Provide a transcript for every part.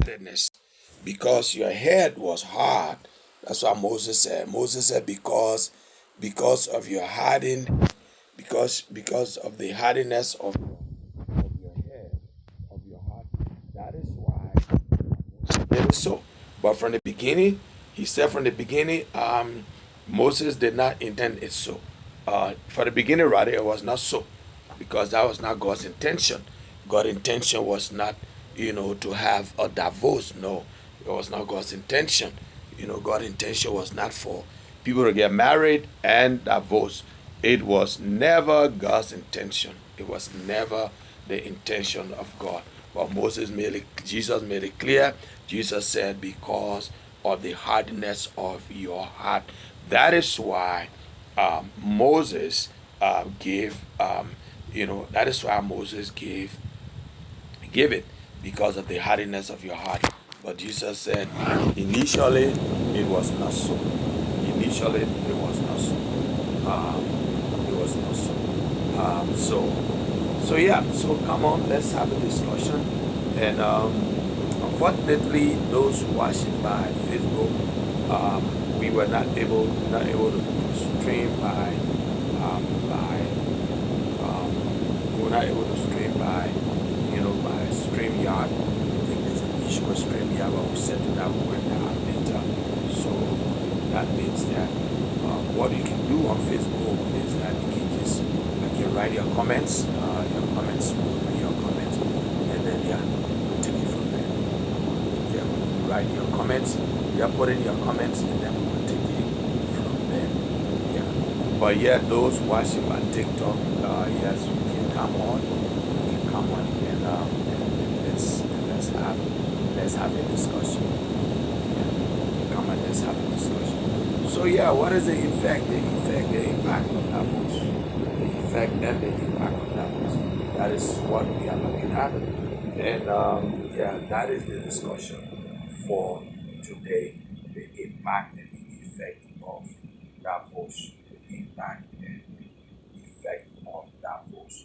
hardness, because your head was hard. That's what Moses said. Moses said, because of your hardened, because of the hardness of your head, of your heart. That is why it is so. But from the beginning, he said from the beginning, Moses did not intend it so. For the beginning, rather, it was not so, because that was not God's intention. God's intention was not, to have a divorce. No, it was not God's intention. God's intention was not for people to get married and divorce. It was never God's intention. It was never the intention of God. But Jesus made it clear. Jesus said, because of the hardness of your heart. That is why Moses gave, that is why Moses gave it, because of the hardness of your heart. But Jesus said, initially it was not so. Initially it was not so. It was not so. So yeah. So come on, let's have a discussion. And unfortunately, those watching by Facebook, we were not able to stream by we were not able to stream by StreamYard. I think there's an issue with StreamYard, but we set it up when the later. So that means that what you can do on Facebook is that you can write your comments, and then we'll take it from there. Yeah, write your comments, put in your comments, and then we will take it from there. Yeah. But yeah, those watching on TikTok, yes, you can come on. And let's have a discussion. Yeah. Come on, let's have a discussion. So yeah, what is the effect? The impact of divorce. The effect and the impact of divorce. That is what we are looking at. And that is the discussion for today. The impact and the effect of divorce. The impact and the effect of divorce.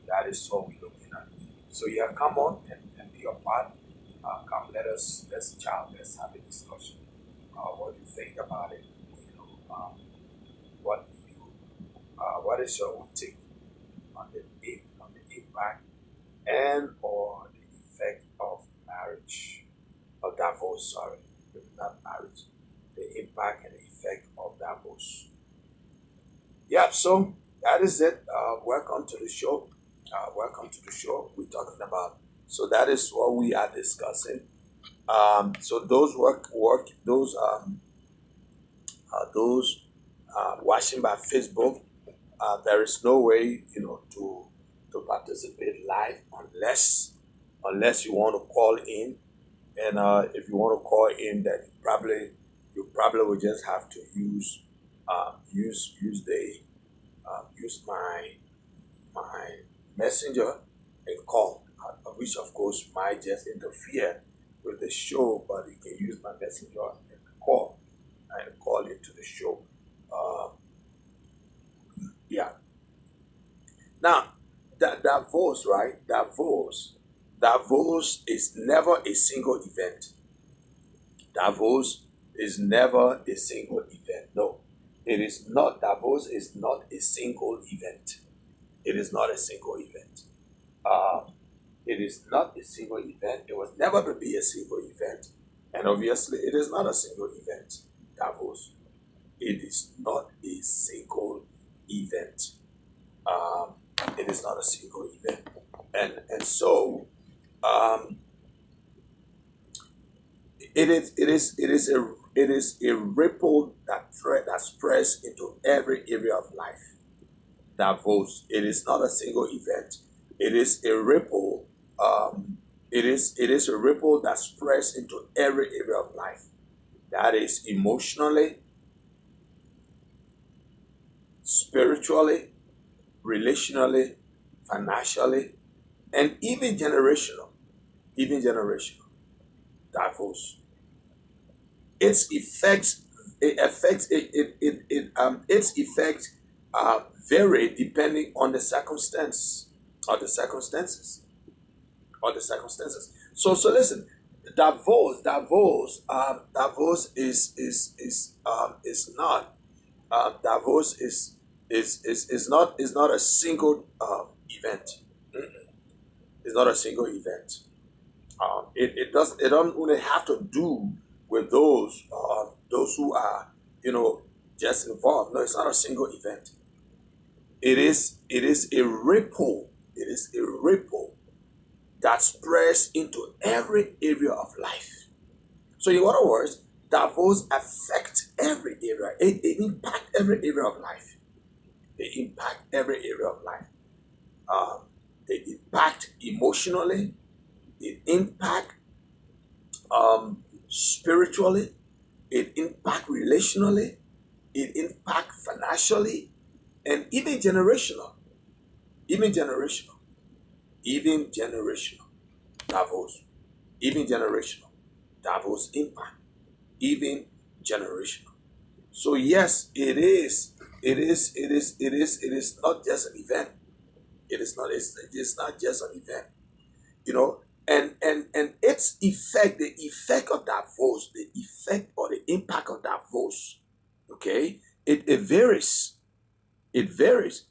That is what we're looking at. So yeah, come on and be a part. Come, let's chat, let's have a discussion. What do you think about it? What do you, what is your own take on the impact and or the effect of marriage, of divorce? Sorry, not marriage. The impact and the effect of divorce. Yeah. So that is it. Welcome to the show. Welcome to the show. We're talking about. So that is what we are discussing. So those watching by Facebook, there is no way to participate live unless you want to call in. And if you want to call in, then you probably will just have to use my messenger and call, which of course might just interfere with the show, but you can use my messenger and call into the show. Uh, yeah. Now, that divorce, right? Divorce is never a single event. Divorce is never a single event. No, it is not. Divorce is not a single event. It is not a single event. Um, it is not a single event. It was never to be a single event. And obviously, it is not a single event. Divorce. It is not a single event. Um, it is not a single event. And so um, it is a ripple that spreads into every area of life. Divorce. It is not a single event. It is a ripple. It is a ripple that spreads into every area of life. That is emotionally, spiritually, relationally, financially, and even generational. Even generational. Divorce. Its effects. It affects its effects vary depending on the circumstance or the circumstances. So listen. Davos is not Davos is not a single event. Mm-mm. It's not a single event. It don't only have to do with those who are just involved. No, it's not a single event. It is a ripple. It is a ripple that spreads into every area of life. So in other words, Davos affects every area. It impacts every area of life. They impact every area of life. They impact emotionally. It impact spiritually. It impact relationally. It impact financially, and even generational. Even generational. Even generational. Davos. Even generational. Davos impact. Even generational. So yes, it is. It is. It is. It is. It is not just an event. It is not. It is not just an event. And its effect, the effect of Davos, the effect or the impact of Davos. Okay, it varies. It varies,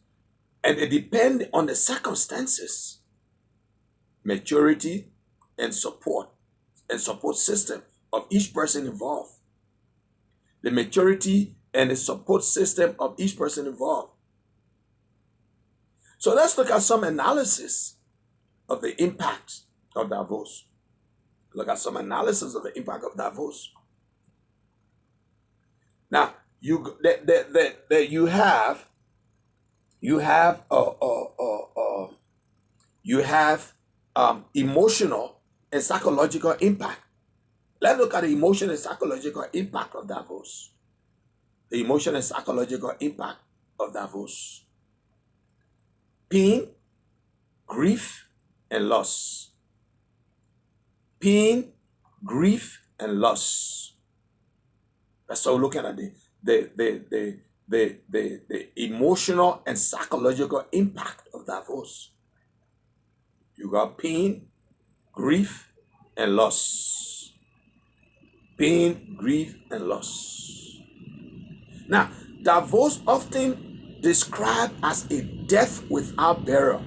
and it depends on the circumstances, maturity, and support system of each person involved. The maturity and the support system of each person involved. So let's look at some analysis of the impact of Davos. Look at some analysis of the impact of Davos. Now, you have emotional and psychological impact. Let's look at the emotional and psychological impact of Davos. The emotional and psychological impact of Davos. Pain, grief, and loss. Pain, grief, and loss. That's what we're looking at the emotional and psychological impact of Davos. You got pain, grief, and loss. Pain, grief, and loss. Now, Davos often described as a death without burial.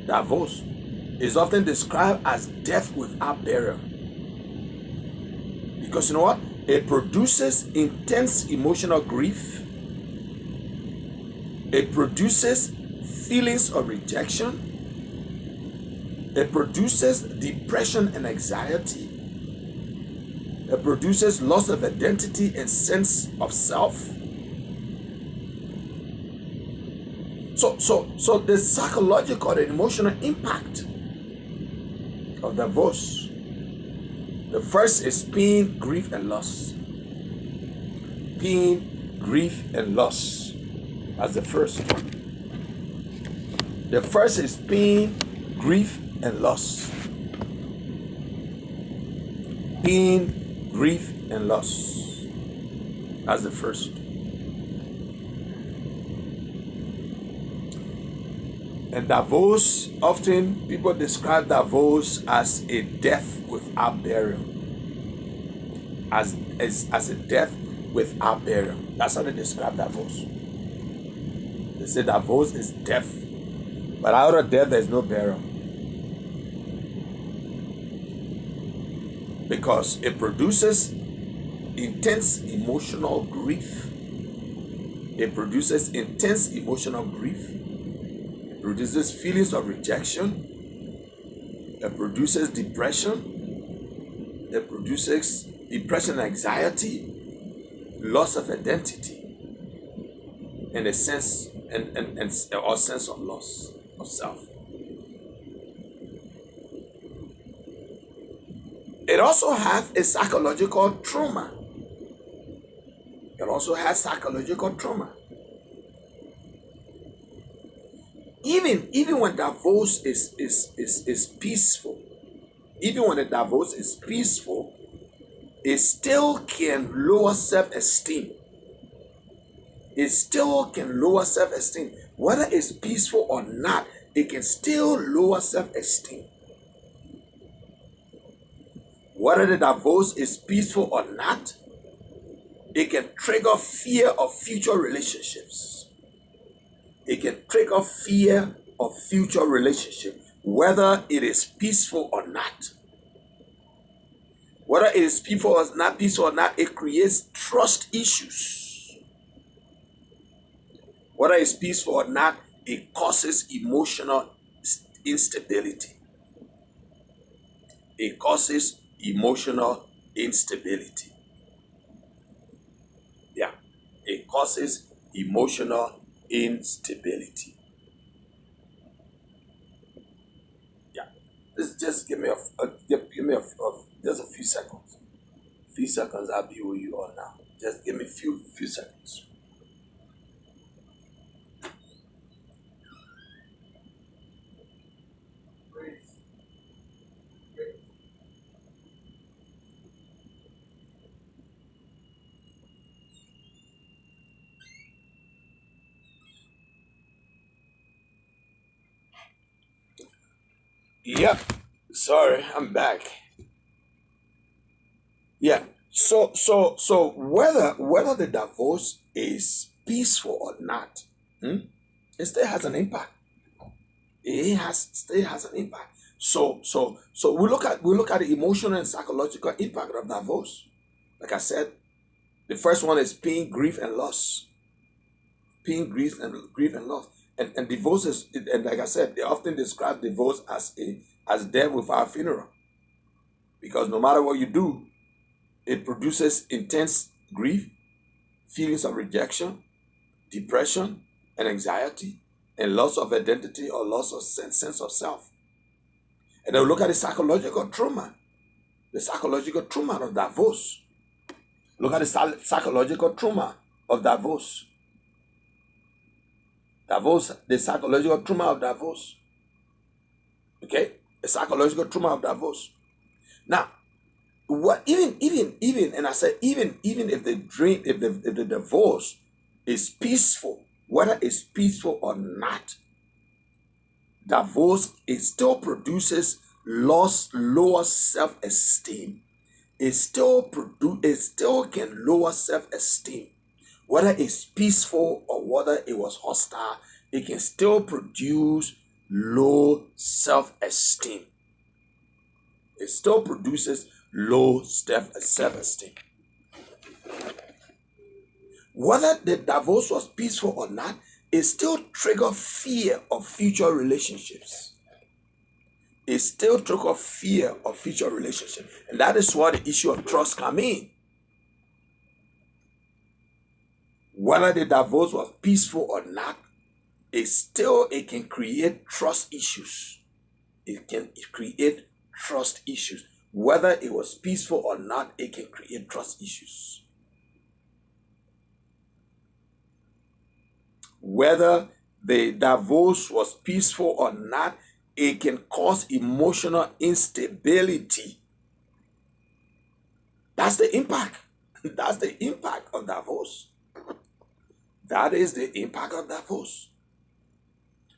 Davos is often described as death without burial. Because you know what? It produces intense emotional grief. It produces feelings of rejection. It produces depression and anxiety. It produces loss of identity and sense of self. So the psychological and emotional impact of Davos. The first is pain, grief, and loss. Pain, grief, and loss. That's the first one. The first is pain, grief, and loss. Pain, grief, and loss. That's the first. And Davos, often people describe Davos as a death without burial. As a death without burial. That's how they describe Davos. They say Davos is death. But out of death, there's no burial. Because it produces intense emotional grief. It produces intense emotional grief. It produces feelings of rejection. It produces depression. It produces depression, anxiety, loss of identity, and a sense or sense of loss of self. It also has a psychological trauma. It also has psychological trauma. Even when Davos is peaceful, even when the Davos is peaceful, it still can lower self-esteem. It still can lower self-esteem. Whether it's peaceful or not, it can still lower self-esteem. Whether the divorce is peaceful or not, it can trigger fear of future relationships. It can trigger fear of future relationship, whether it is peaceful or not. Whether it is peaceful or not, it creates trust issues. Whether it's peaceful or not, it causes emotional instability. It causes emotional instability. Yeah, it causes emotional instability. Yeah, just give me just a few seconds. Few seconds, I'll be where you are now. Just give me few seconds. Yep. Sorry, I'm back. Yeah. So whether the divorce is peaceful or not, it still has an impact. It has still has an impact. So we look at the emotional and psychological impact of divorce. Like I said, the first one is pain, grief, and loss. Pain, grief and loss. And divorce is, and like I said, they often describe divorce as death without funeral. Because no matter what you do, it produces intense grief, feelings of rejection, depression, and anxiety, and loss of identity or loss of sense of self. And then we look at the psychological trauma of divorce. Look at the psychological trauma of divorce. The psychological trauma of divorce. Okay, the psychological trauma of divorce. Now, what even, and I said even if the divorce is peaceful, whether it's peaceful or not, divorce, it still produces lower self-esteem. It still can lower self-esteem. Whether it's peaceful or whether it was hostile, it can still produce low self-esteem. It still produces low self-esteem. Whether the divorce was peaceful or not, it still trigger fear of future relationships. It still trigger fear of future relationships. And that is where the issue of trust come in. Whether the divorce was peaceful or not, it can create trust issues. It can create trust issues. Whether it was peaceful or not, it can create trust issues. Whether the divorce was peaceful or not, it can cause emotional instability. That's the impact. That's the impact of divorce. That is the impact of divorce.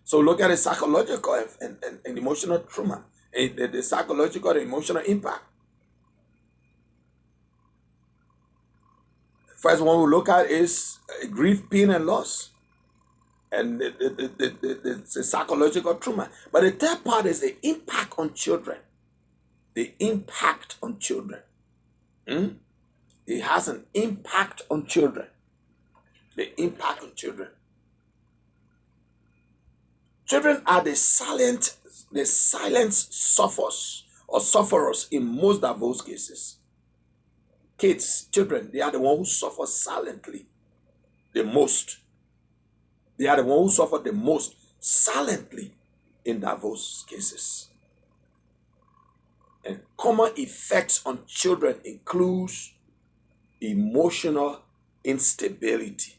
So look at the psychological and emotional trauma, and the psychological and emotional impact. First one we look at is grief, pain, and loss, and the psychological trauma. But the third part is the impact on children. The impact on children. It has an impact on children. The impact on children. Children are the silent sufferers in most divorce cases. Children, they are the ones who suffer silently the most. They are the ones who suffer the most silently in divorce cases. And common effects on children includes emotional instability.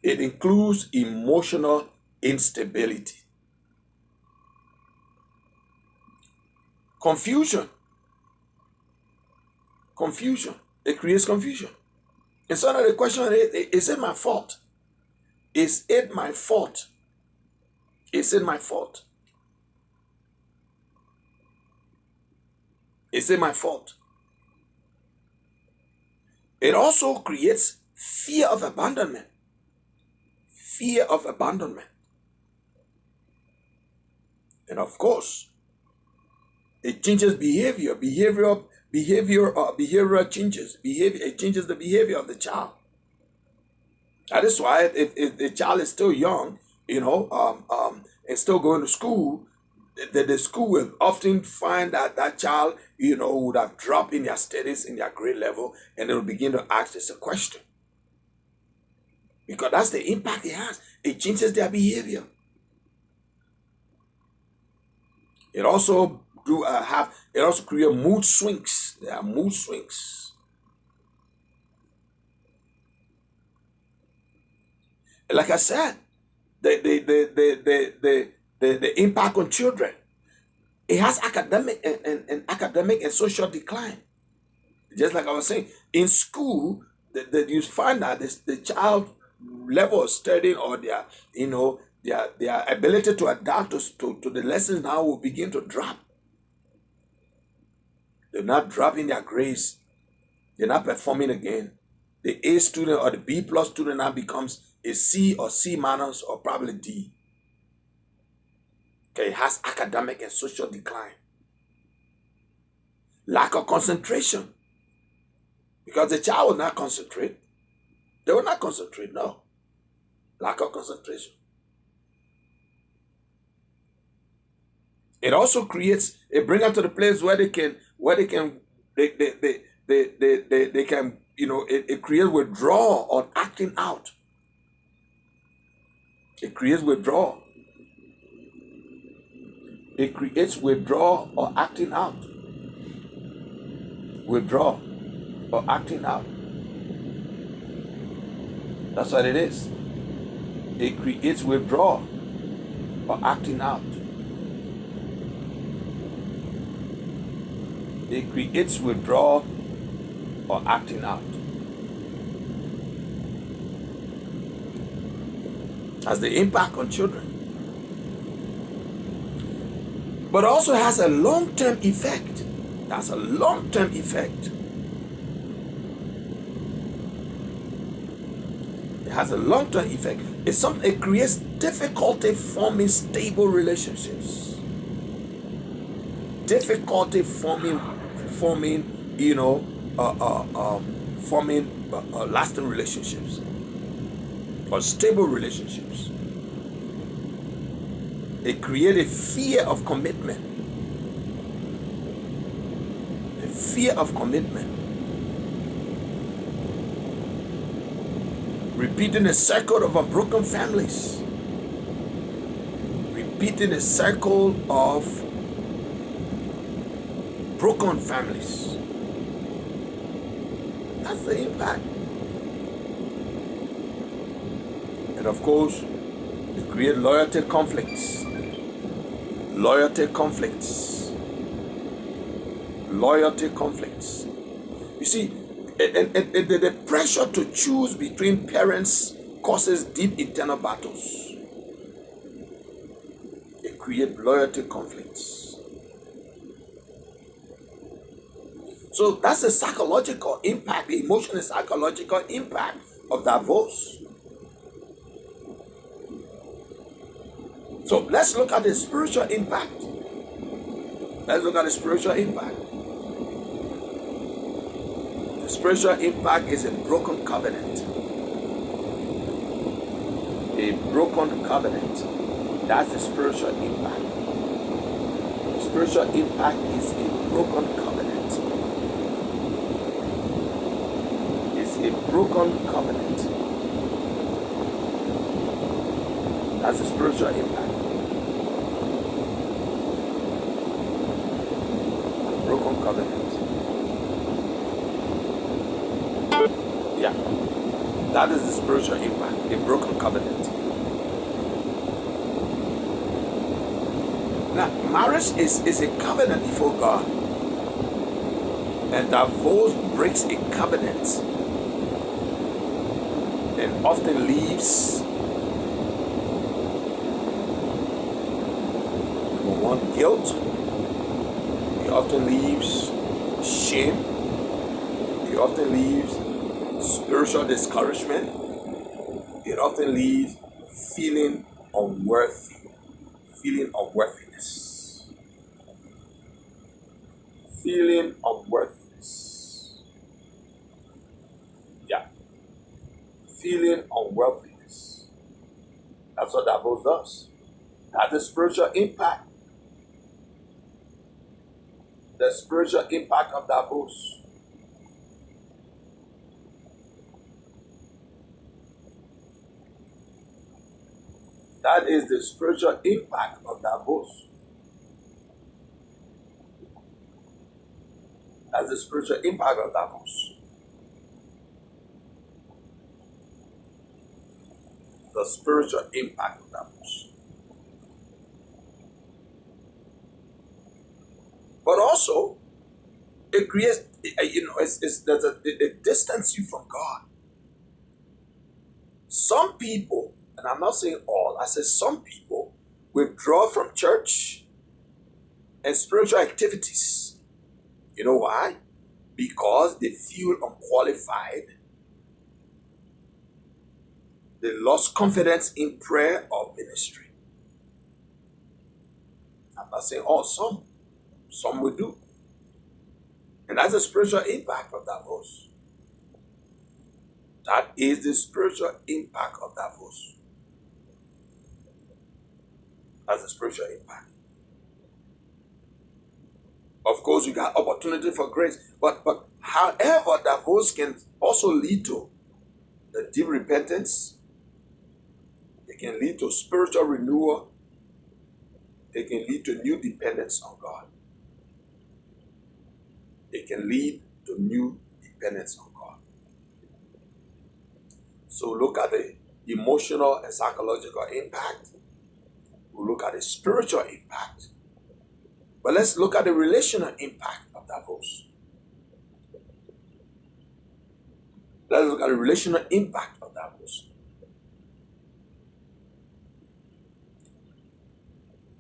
It includes emotional instability. Confusion. Confusion. It creates confusion. And so now the question is it my fault? Is it my fault? Is it my fault? Is it my fault? It also creates fear of abandonment. Fear of abandonment. And of course, it changes behavior. Behavioral changes. It changes the behavior of the child. That is why if the child is still young, and still going to school, the school will often find that that child, would have dropped in their studies, in their grade level, and they will begin to ask this a question. Because that's the impact it has. It changes their behavior. It also create mood swings. There are mood swings. Like I said, the impact on children. It has academic and social decline. Just like I was saying, in school, you find that the child level of studying, or their ability to adapt to the lessons now will begin to drop. They're not dropping their grades. They're not performing again. The A student or the B plus student now becomes a C or C minus or probably D. Okay, it has academic and social decline. Lack of concentration. Because the child will not concentrate. They will not concentrate, no. Lack of concentration. It also it brings them to the place where they can it creates withdrawal or acting out. It creates withdrawal. It creates withdrawal or acting out. Withdrawal or acting out. That's what it is. It creates withdrawal or acting out. It creates withdrawal or acting out. Has the impact on children. But also has a long-term effect. That's a long-term effect. It has a long-term effect. It creates difficulty forming stable relationships. Difficulty forming lasting relationships or stable relationships. It creates a fear of commitment. A fear of commitment. Repeating a cycle of broken families. Repeating a cycle of broken families. That's the impact. And of course, it creates loyalty conflicts. Loyalty conflicts. Loyalty conflicts. You see, the pressure to choose between parents causes deep internal battles. It creates loyalty conflicts. So that's the psychological impact, the emotional psychological impact of divorce. So let's look at the spiritual impact. Let's look at the spiritual impact. The spiritual impact is a broken covenant. A broken covenant. That's the spiritual impact. The spiritual impact is a broken covenant. It's a broken covenant. That's the spiritual impact. Broken covenant. Yeah. That is the spiritual impact. A broken covenant. Now, marriage is a covenant before God. And divorce breaks a covenent and often leaves number one, guilt. It often leaves shame. It often leaves spiritual discouragement. It often leaves feeling unworthy, feeling unworthiness, feeling unworthiness. Yeah, feeling unworthiness. That's what Davos does. That's the spiritual impact. The spiritual impact of Davos. That is the spiritual impact of Davos. That's the spiritual impact of Davos. The spiritual impact of Davos. But also, it creates, there's it distances you from God. Some people, and I'm not saying all, I said some people withdraw from church and spiritual activities. You know why? Because they feel unqualified. They lost confidence in prayer or ministry. I'm not saying all, some will do. And that's the spiritual impact of Davos. That is the spiritual impact of Davos. That's the spiritual impact. Of course, you got opportunity for grace, but however, Davos can also lead to the deep repentance. It can lead to spiritual renewal. It can lead to new dependence on God. It can lead to new dependence on God. So look at the emotional and psychological impact. We'll look at the spiritual impact. But let's look at the relational impact of Davos. Let's look at the relational impact of Davos.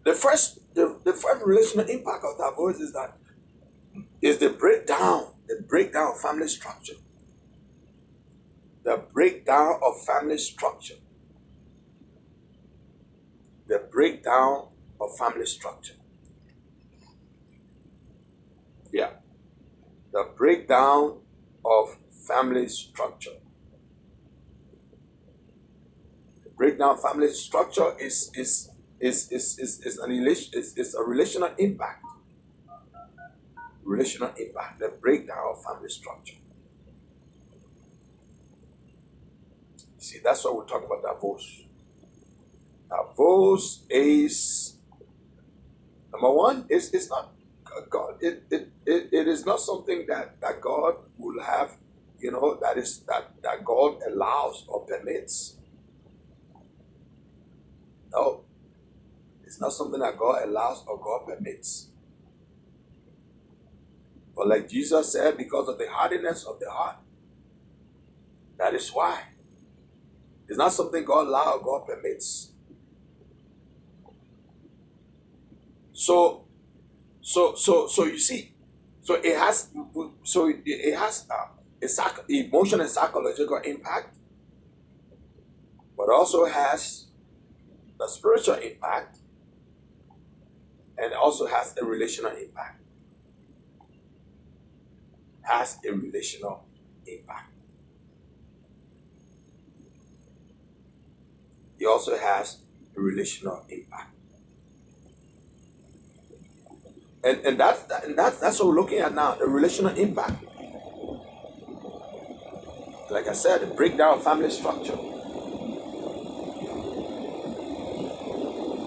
The first relational impact of Davos is the breakdown of family structure. The breakdown of family structure. The breakdown of family structure. Yeah. The breakdown of family structure. The breakdown of family structure is a relational impact. Relational impact. The breakdown of family structure. See, that's what we're talking about Davos. Davos is number one. It's not God. It is not something that God will have. That God allows or permits. No, it's not something that God allows or God permits. But like Jesus said, because of the hardiness of the heart, that is why. It's not something God allows or God permits. So you see, it has emotional and psychological impact, but also has the spiritual impact, and also has a relational impact. Has a relational impact. It also has a relational impact. And that's what we're looking at now, the relational impact. Like I said, the breakdown of family structure.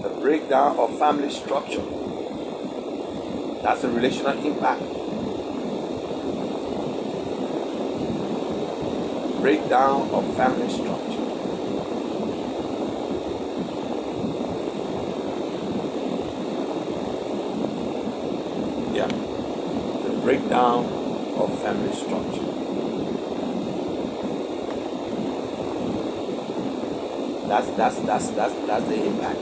The breakdown of family structure. That's a relational impact. Breakdown of family structure. Yeah. The breakdown of family structure. That's the impact.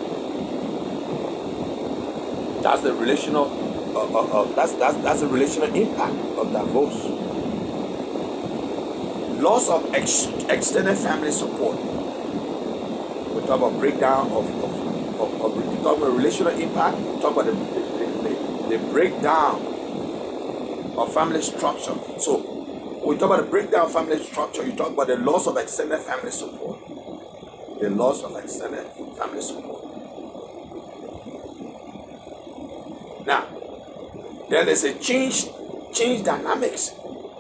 That's the relational That's a relational impact of divorce. Loss of extended family support. We talk about breakdown we talk about relational impact. We talk about the breakdown of family structure. So when we talk about the breakdown of family structure, you talk about the loss of extended family support. The loss of extended family support. Now, there is a change dynamics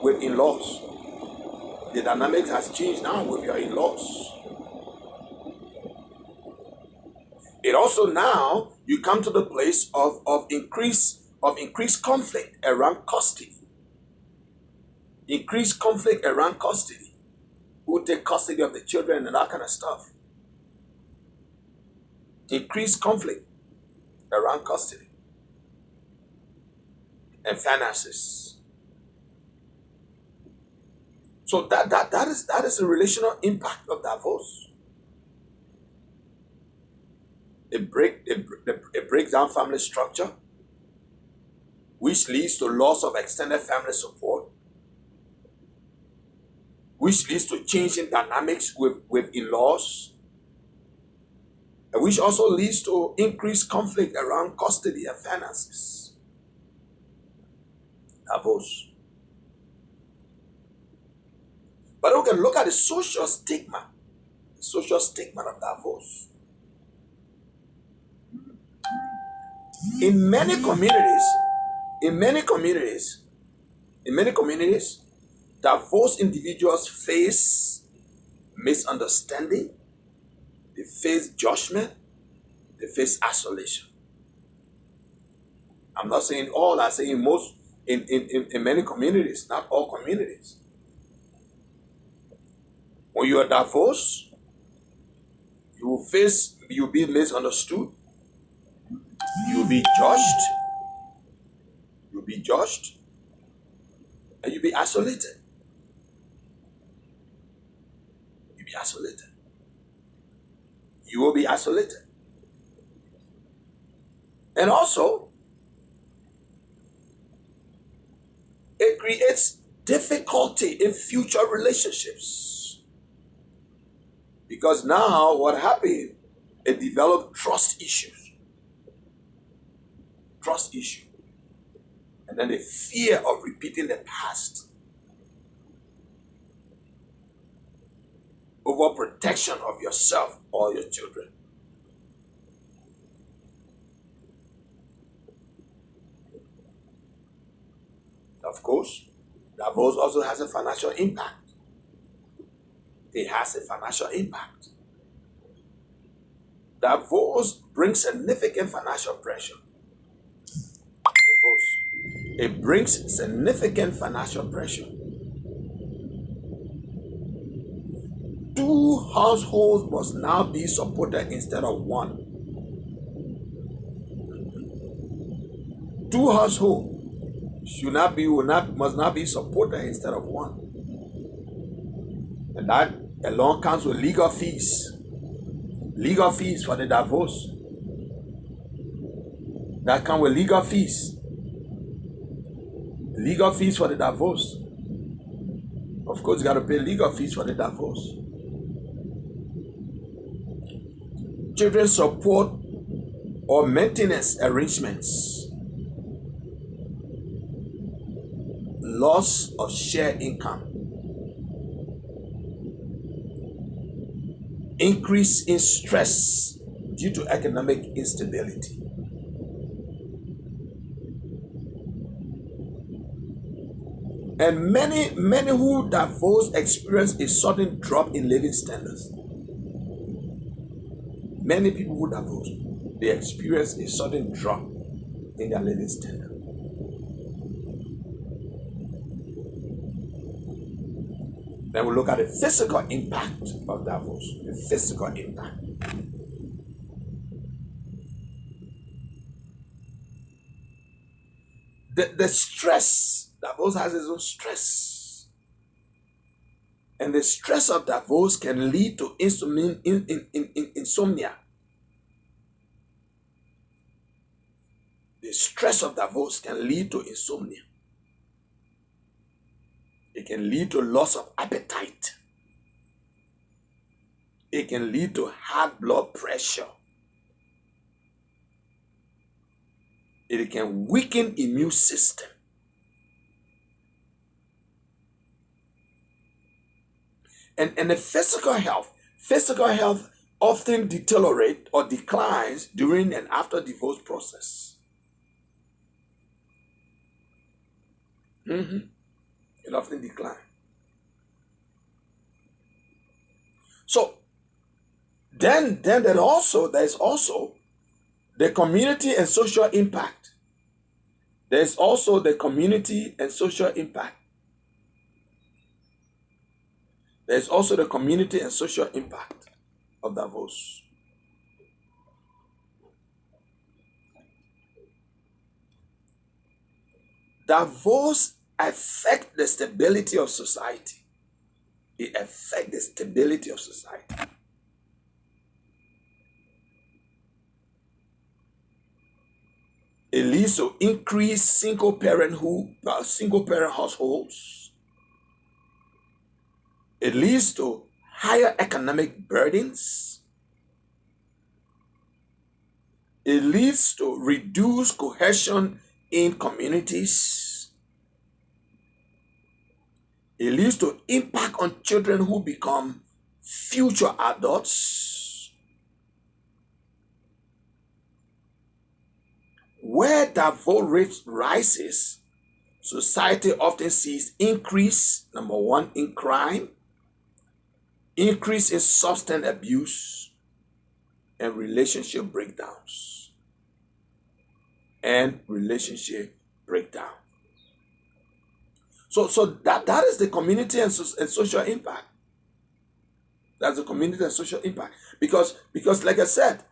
with in-laws. The dynamics has changed now with your in-laws. It also now you come to the place of increased conflict around custody. Increased conflict around custody. Who take custody of the children and that kind of stuff. Increased conflict around custody and finances. So that is a relational impact of divorce. It breaks down family structure, which leads to loss of extended family support, which leads to changing dynamics with in-laws, and which also leads to increased conflict around custody and finances. Divorce. But we can look at the social stigma of divorce. In many communities, in many communities, divorced individuals face misunderstanding, they face judgment, they face isolation. I'm not saying all, I'm saying most in many communities, not all communities. When you are divorced, you'll be misunderstood, you'll be judged, and you'll be isolated. You'll be isolated. You will be isolated. And also, it creates difficulty in future relationships. Because now what happened, it developed trust issues. Trust issue. And then the fear of repeating the past. Over protection of yourself or your children. Of course, divorce also has a financial impact. It has a financial impact. Divorce brings significant financial pressure. Divorce. It brings significant financial pressure. Two households must now be supported instead of one. Two households must not be supported instead of one. And that along comes with legal fees. Legal fees for the divorce. That come with legal fees. Legal fees for the divorce. Of course, you got to pay legal fees for the divorce. Children support or maintenance arrangements. Loss of shared income. Increase in stress due to economic instability. And many who divorce experience a sudden drop in living standards. Many people who divorce, they experience a sudden drop in their living standard. Then we look at the physical impact of divorce. The physical impact. The stress, divorce has its own stress. And the stress of divorce can lead to insomnia. The stress of Davos can lead to insomnia. It can lead to loss of appetite. It can lead to high blood pressure. It can weaken immune system. And the physical health often deteriorate or declines during and after divorce process. It often declines. So there's also the community and social impact. There's also the community and social impact. There's also the community and social impact of Davos. Davos affects the stability of society. It affects the stability of society. It leads to increased single parent households. It leads to higher economic burdens. It leads to reduced cohesion in communities. It leads to impact on children who become future adults. Where Davos rate rises, society often sees increase, number one, in crime, increase in substance abuse, and relationship breakdowns. So that is the community and social impact. That's the community and social impact. Because like I said,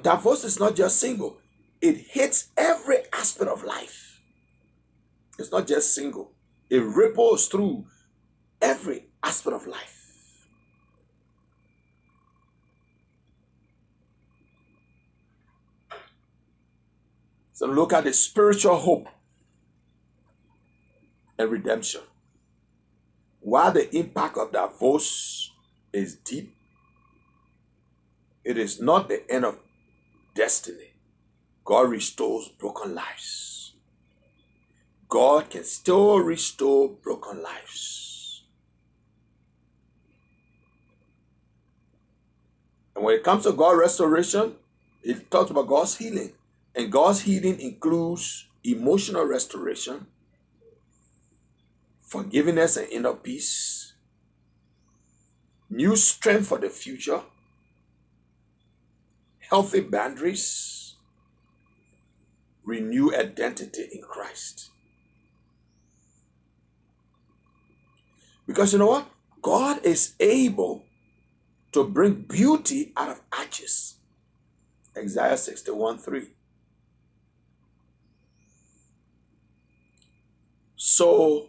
divorce is not just single. It hits every aspect of life. It's not just single. It ripples through every aspect of life. So look at the spiritual hope and redemption. While the impact of divorce is deep, it is not the end of destiny. God restores broken lives. God can still restore broken lives. And when it comes to God restoration, it talks about God's healing. And God's healing includes emotional restoration, forgiveness and inner peace, new strength for the future, healthy boundaries, renew identity in Christ. Because you know what? God is able to bring beauty out of ashes. Isaiah 61:3. So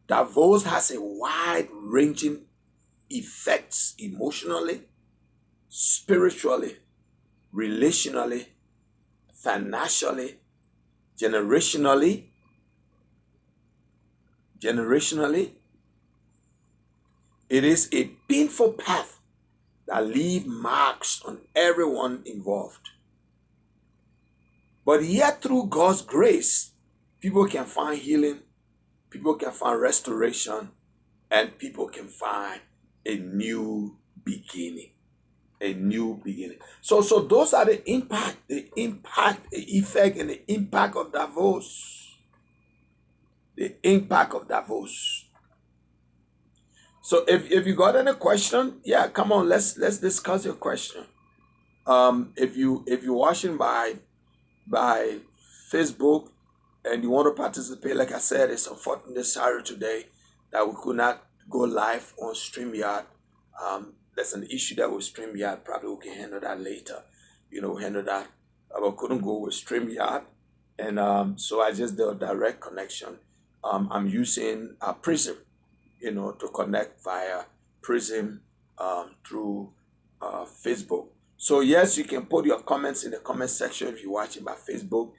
divorce has a wide-ranging effects emotionally, spiritually, relationally, financially, generationally. It is a painful path that leaves marks on everyone involved. But yet through God's grace, people can find healing, people can find restoration, and people can find a new beginning. A new beginning. So those are the impact, the effect, and the impact of divorce. The impact of divorce. So if you got any question, yeah, come on, let's discuss your question. If you're watching by Facebook and you want to participate, like I said, it's unfortunately sorry today that we could not go live on StreamYard. There's an issue that with StreamYard. Probably we can handle that later. Handle that. But couldn't go with StreamYard, and so I just did a direct connection. I'm using Prism, to connect via Prism through Facebook. So yes, you can put your comments in the comment section if you're watching by Facebook,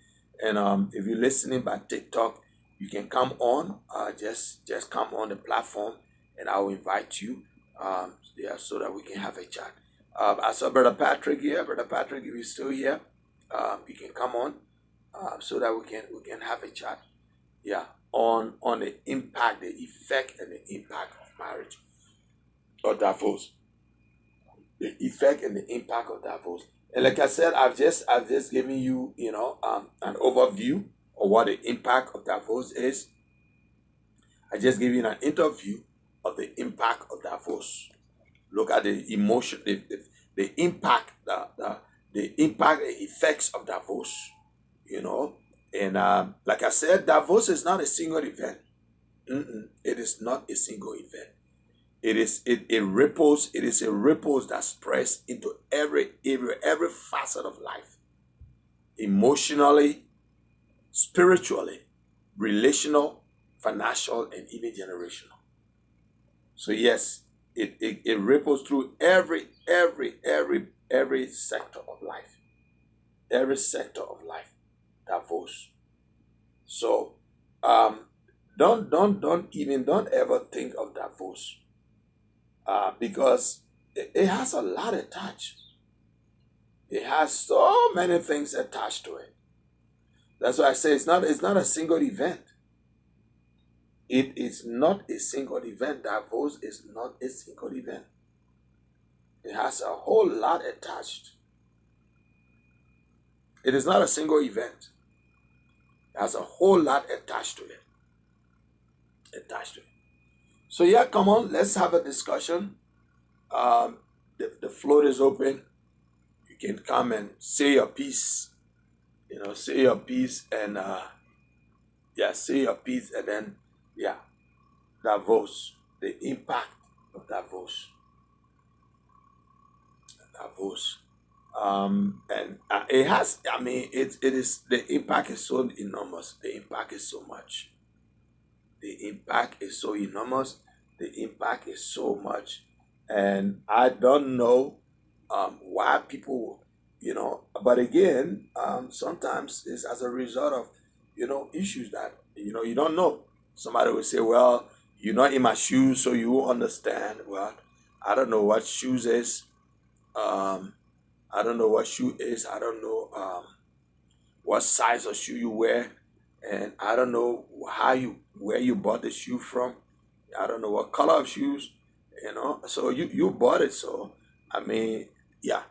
and if you're listening by TikTok, you can come on. Just come on the platform, and I will invite you. Yeah, so that we can have a chat. I saw Brother Patrick here. Brother Patrick, if you're still here, you can come on, so that we can have a chat. Yeah, on the impact, the effect, and the impact of marriage or divorce. The effect and the impact of divorce. And like I said, I've just given you, an overview of what the impact of divorce is. I just gave you an interview of the impact of divorce. Look at the emotion, the impact, the impact, the effects of divorce. You know, and like I said, divorce is not a single event. It is not a single event. It ripples. It is a ripples that spreads into every facet of life, emotionally, spiritually, relational, financial, and even generational. So yes, it ripples through every sector of life, every sector of life. Divorce. So um, don't ever think of divorce, because it has a lot attached. It has so many things attached to it. That's why I say it's not a single event. It is not a single event. Divorce is not a single event. It has a whole lot attached. It is not a single event. It has a whole lot attached to it. Attached to it. So yeah, come on, let's have a discussion. The floor is open. You can come and say your piece. Say your piece, and yeah, say your piece, and then yeah, divorce, the impact of divorce. And it has. I mean, it is the impact is so enormous. The impact is so much. The impact is so enormous. The impact is so much, and I don't know why people, But again, sometimes it's as a result of issues that you don't know. Somebody will say, "Well, you're not in my shoes, so you won't understand." Well, I don't know what shoes is. Um, I don't know what shoe is. I don't know what size of shoe you wear, and I don't know where you bought the shoe from. I don't know what color of shoes. So you bought it. So I mean, yeah,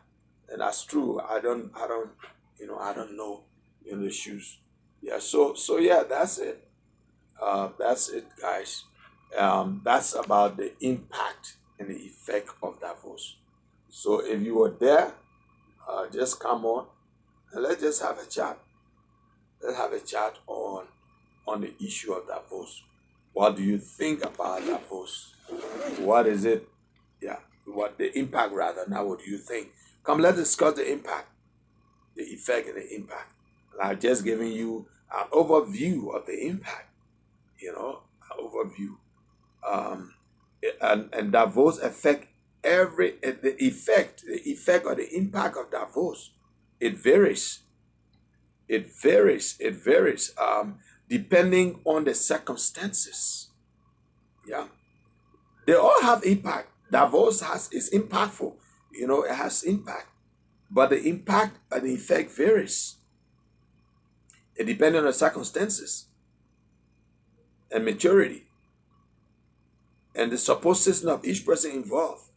and that's true. I don't know the shoes. Yeah. So yeah, that's it. That's it, guys. That's about the impact and the effect of divorce. So if you were there, just come on and let's just have a chat. Let's have a chat on the issue of divorce. What do you think about divorce? What is it? Yeah, what the impact rather? Now, what do you think? Come, let's discuss the impact, the effect, and the impact. And I've just given you an overview of the impact. An overview. Um, and divorce affect the effect or the impact of divorce. It varies. It varies depending on the circumstances. Yeah, they all have impact. Divorce is impactful. It has impact, but the impact and the effect varies. It depends on the circumstances and maturity and the support system of each person involved.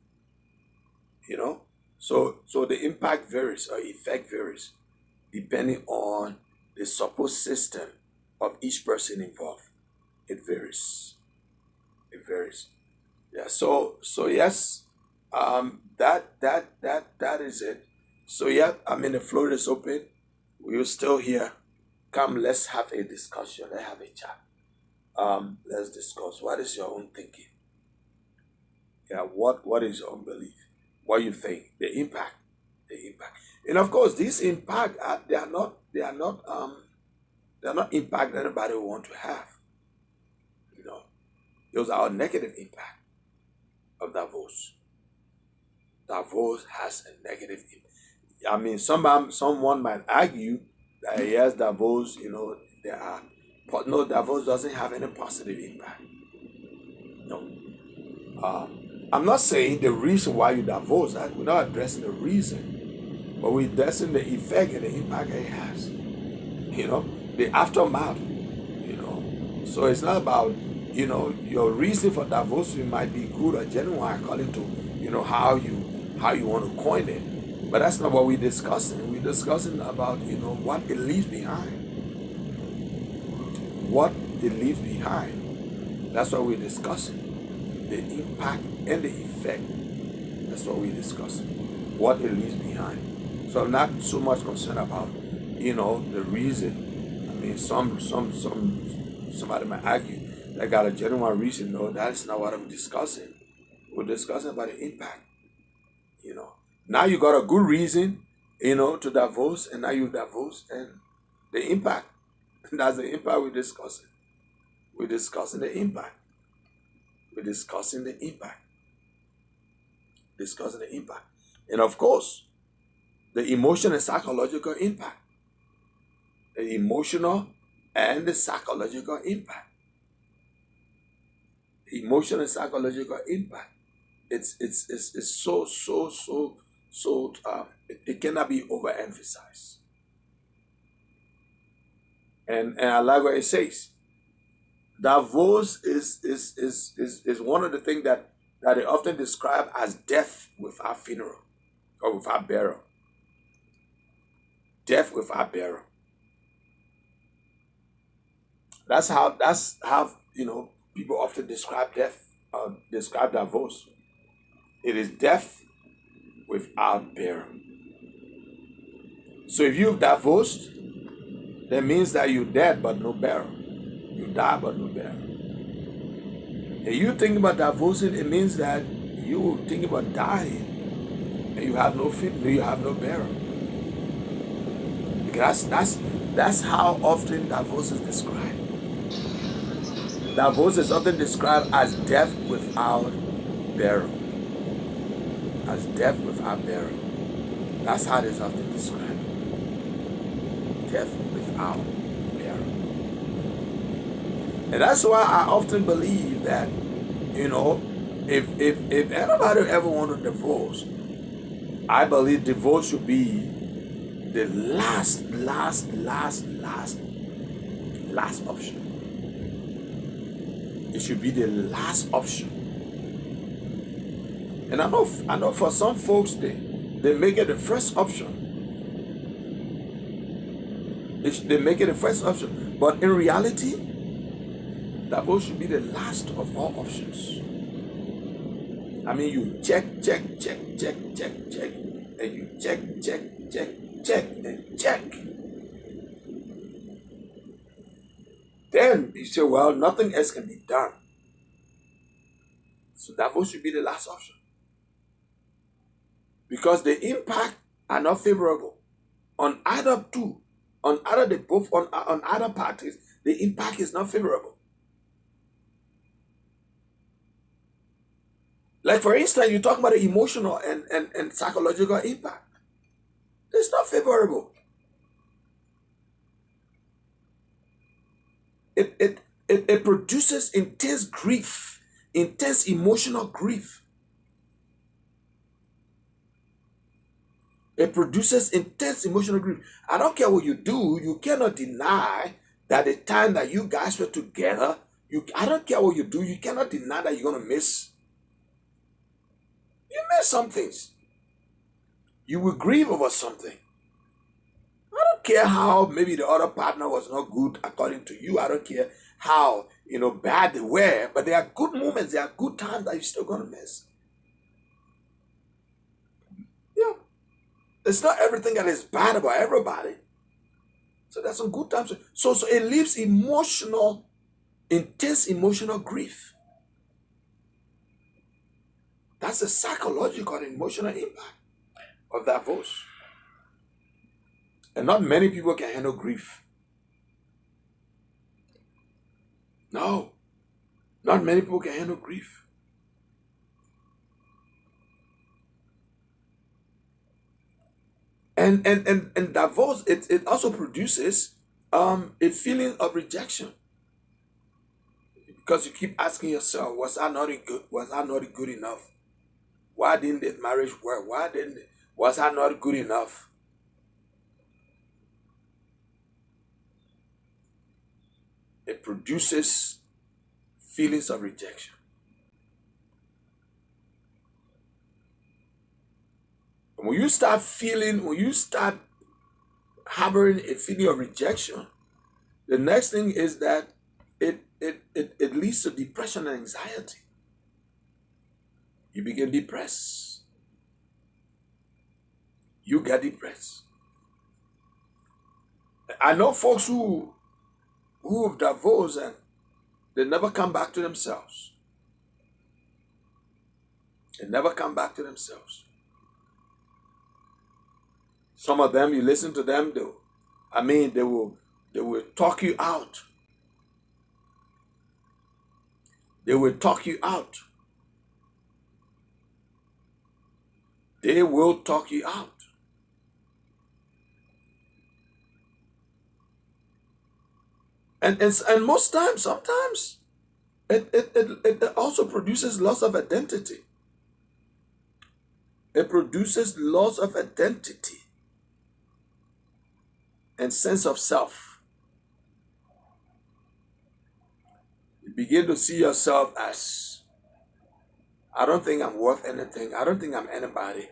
You know, so the impact varies or effect varies depending on the support system of each person involved. It varies. It varies. Yeah. So yes, that is it. So yeah, I mean the floor is open. We're still here. Come, let's have a discussion. Let's have a chat. Let's discuss. What is your own thinking? Yeah. What is your own belief? What you think? The impact. The impact. And of course, these impact they are not impact that anybody will want to have. You know, those are negative impact of divorce. Divorce has a negative impact. I mean, someone might argue that yes, divorce, there are, but no, divorce doesn't have any positive impact. No. Uh, I'm not saying the reason why you divorce. We're not addressing the reason, but we're addressing the effect and the impact it has. The aftermath. So it's not about your reason for divorce might be good or genuine according to how you want to coin it, but that's not what we're discussing. We're discussing about what it leaves behind, what it leaves behind. That's what we're discussing. The impact and the effect. That's what we're discussing. What it leaves behind. So I'm not so much concerned about the reason. I mean, somebody might argue that got a genuine reason. No, that's not what I'm discussing. We're discussing about the impact. You know, now you got a good reason, to divorce, and now you divorce, and the impact. That's the impact we're discussing. We're discussing the impact. We're discussing the impact. Discussing the impact, and of course, the emotional and psychological impact. The emotional and the psychological impact. Emotional and psychological impact. It's so it cannot be overemphasized. And I like what it says. Divorce is one of the things that they often describe as death without funeral or without burial. Death without burial. That's how people often describe death, describe divorce. It is death without burial. So if you've divorced, that means that you're dead but no burial. You die but no burial. And you think about divorcing, it means that you think about dying and you have no funeral, you have no burial. Because that's how often divorce is described. Divorce is often described as death without burial. As death without burial. That's how it is often described. Death without burial. And that's why I often believe that, if anybody ever want to divorce, I believe divorce should be the last option. It should be the last option. And I know for some folks they make it the first option. They make it the first option. But in reality, divorce should be the last of all options. I mean, you check, and you check, and check. Then you say, well, nothing else can be done. So divorce should be the last option. Because the impact are not favorable on either two, on either the both on either parties. The impact is not favorable. Like for instance, you talk about the emotional and psychological impact. It's not favorable. It produces intense grief, intense emotional grief. It produces intense emotional grief. I don't care what you do, you cannot deny that the time that you guys were together, I don't care what you do, you cannot deny that you're gonna miss. You miss some things. You will grieve over something. I don't care how maybe the other partner was not good according to you. I don't care how bad they were, but there are good moments, there are good times that you're still gonna miss. Yeah. It's not everything that is bad about everybody. So there's some good times. So it leaves intense emotional grief. That's the psychological and emotional impact of that divorce. And not many people can handle grief. No, not many people can handle grief. And divorce, it also produces a feeling of rejection, because you keep asking yourself, was I not good enough? Why didn't the marriage work? Was I not good enough? It produces feelings of rejection. And when you start harboring a feeling of rejection, the next thing is that it leads to depression and anxiety. You begin depressed. You get depressed. I know folks who have divorced and they never come back to themselves. They never come back to themselves. Some of them, you listen to them, they will talk you out. They will talk you out. They will talk you out. And most times, sometimes, it also produces loss of identity. It produces loss of identity and sense of self. You begin to see yourself as, I don't think I'm worth anything. I don't think I'm anybody.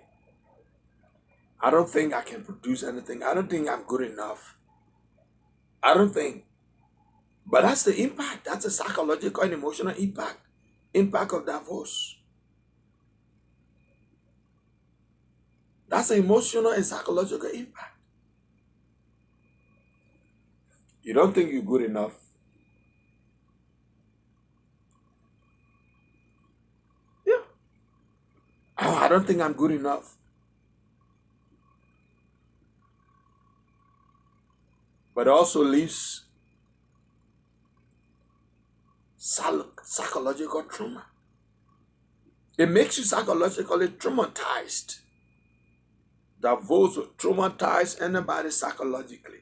I don't think I can produce anything. I don't think I'm good enough. I don't think. But that's the impact. That's a psychological and emotional impact of divorce. That's an emotional and psychological impact. You don't think you're good enough. Yeah. Oh, I don't think I'm good enough. But it also leaves psychological trauma. It makes you psychologically traumatized. Divorce will traumatize anybody psychologically.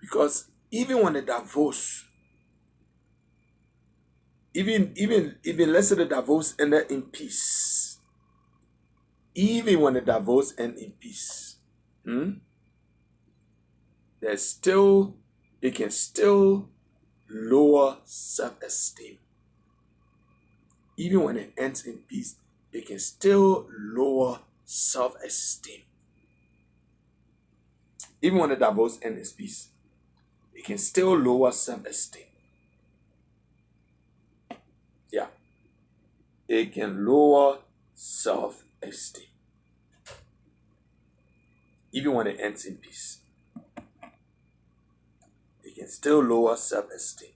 Because even when a divorce, even let's say the divorce ended in peace. Even when the divorce ends in peace, there's still it can still lower self-esteem. Even when it ends in peace, it can still lower self-esteem. Even when the divorce ends in peace, it can still lower self-esteem. Yeah. It can lower self-esteem. Even when it ends in peace, it can still lower self-esteem.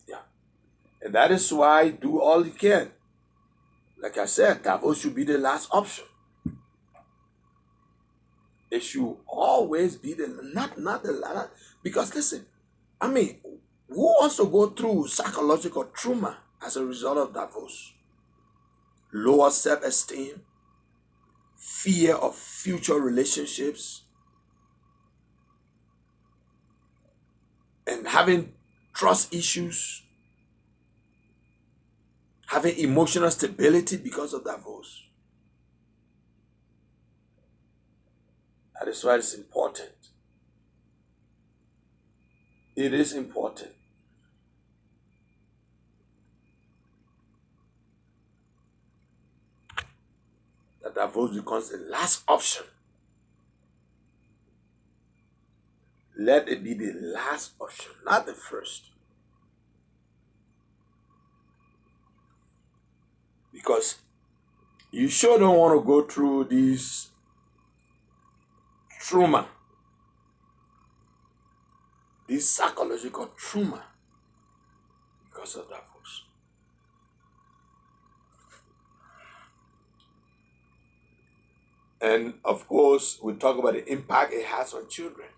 Yeah. And that is why do all you can. Like I said, divorce should be the last option. It should always be not the last. Because listen, I mean, who wants to go through psychological trauma as a result of divorce? Lower self-esteem, fear of future relationships, and having trust issues, having emotional stability because of divorce. That is why it's important. It is important that divorce becomes the last option. Let it be the last option, not the first. Because you sure don't want to go through these trauma, this psychological trauma because of divorce. And of course, we talk about the impact it has on children.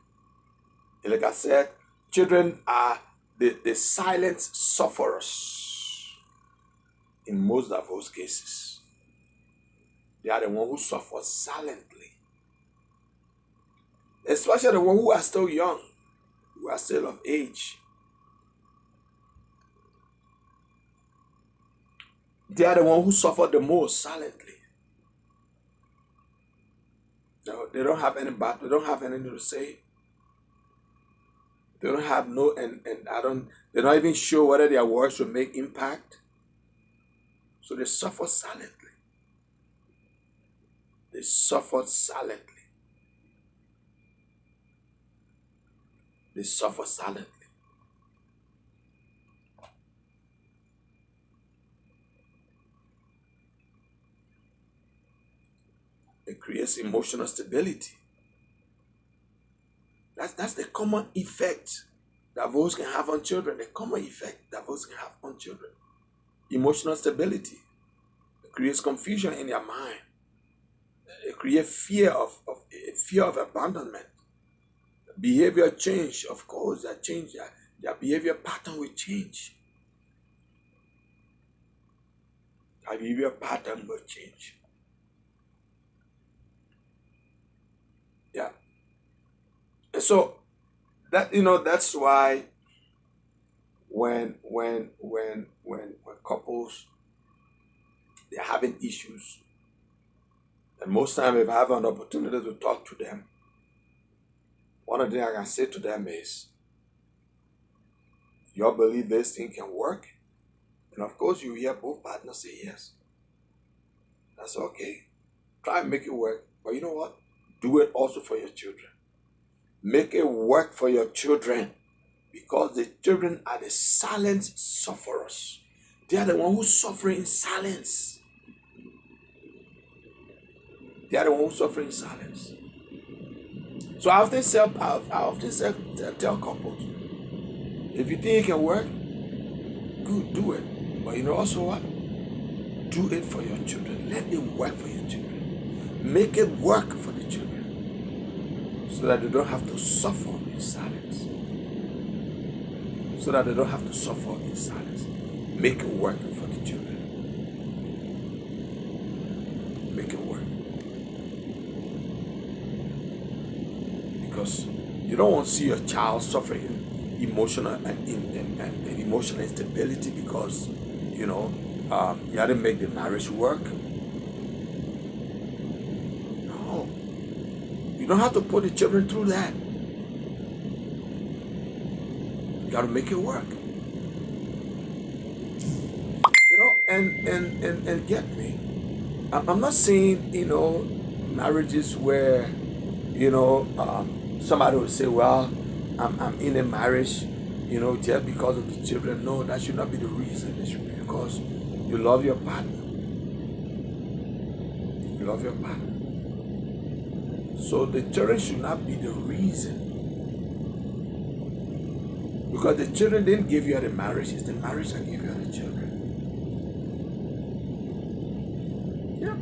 And like I said, children are the silent sufferers. in most divorce cases. They are the one who suffer silently, especially the one who are still young, who are still of age. They are the one who suffer the most silently. No, they don't have any back. They don't have anything to say. They don't have no, and I don't. They're not even sure whether their words will make impact. So they suffer silently. They suffer silently. They suffer silently. It creates emotional stability. That's the common effect divorce can have on children. The common effect divorce can have on children. Emotional stability. It creates confusion in their mind. It creates fear of abandonment. Behavior change, of course, that change their behavior pattern will change. Their behavior pattern will change. Yeah. And so that's why when couples they're having issues, and most time if I have an opportunity to talk to them, one of the things I can say to them is, you all believe this thing can work? And of course you hear both partners say yes. That's okay. Try and make it work. But you know what? Do it also for your children. Make it work for your children. Because the children are the silent sufferers. They are the one who suffer in silence. They are the one who suffer in silence. So I often tell couples, if you think it can work, good, do it. But you know also what? Do it for your children. Let it work for your children. Make it work for the children. So that they don't have to suffer in silence. So that they don't have to suffer in silence. Make it work for the children. Make it work. Because you don't want to see your child suffering emotional and emotional instability because you had to make the marriage work. No, you don't have to put the children through that. You got to make it work. And get me. I'm not saying marriages where somebody will say, well, I'm in a marriage, just because of the children. No, that should not be the reason. It should be because you love your partner. You love your partner. So the children should not be the reason. Because the children didn't give you the marriage, it's the marriage that gave you the children. Yeah.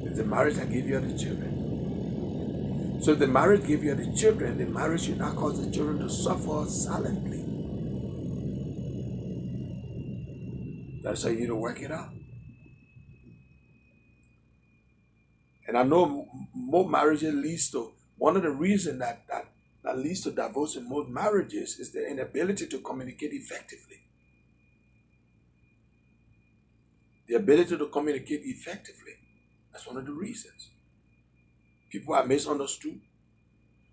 It's the marriage that gave you the children. So if the marriage gave you the children, the marriage should not cause the children to suffer silently. That's how you need to work it out. And I know more marriages leads to, one of the reasons that leads to divorce in most marriages is the inability to communicate effectively. The ability to communicate effectively. That's one of the reasons. People are misunderstood.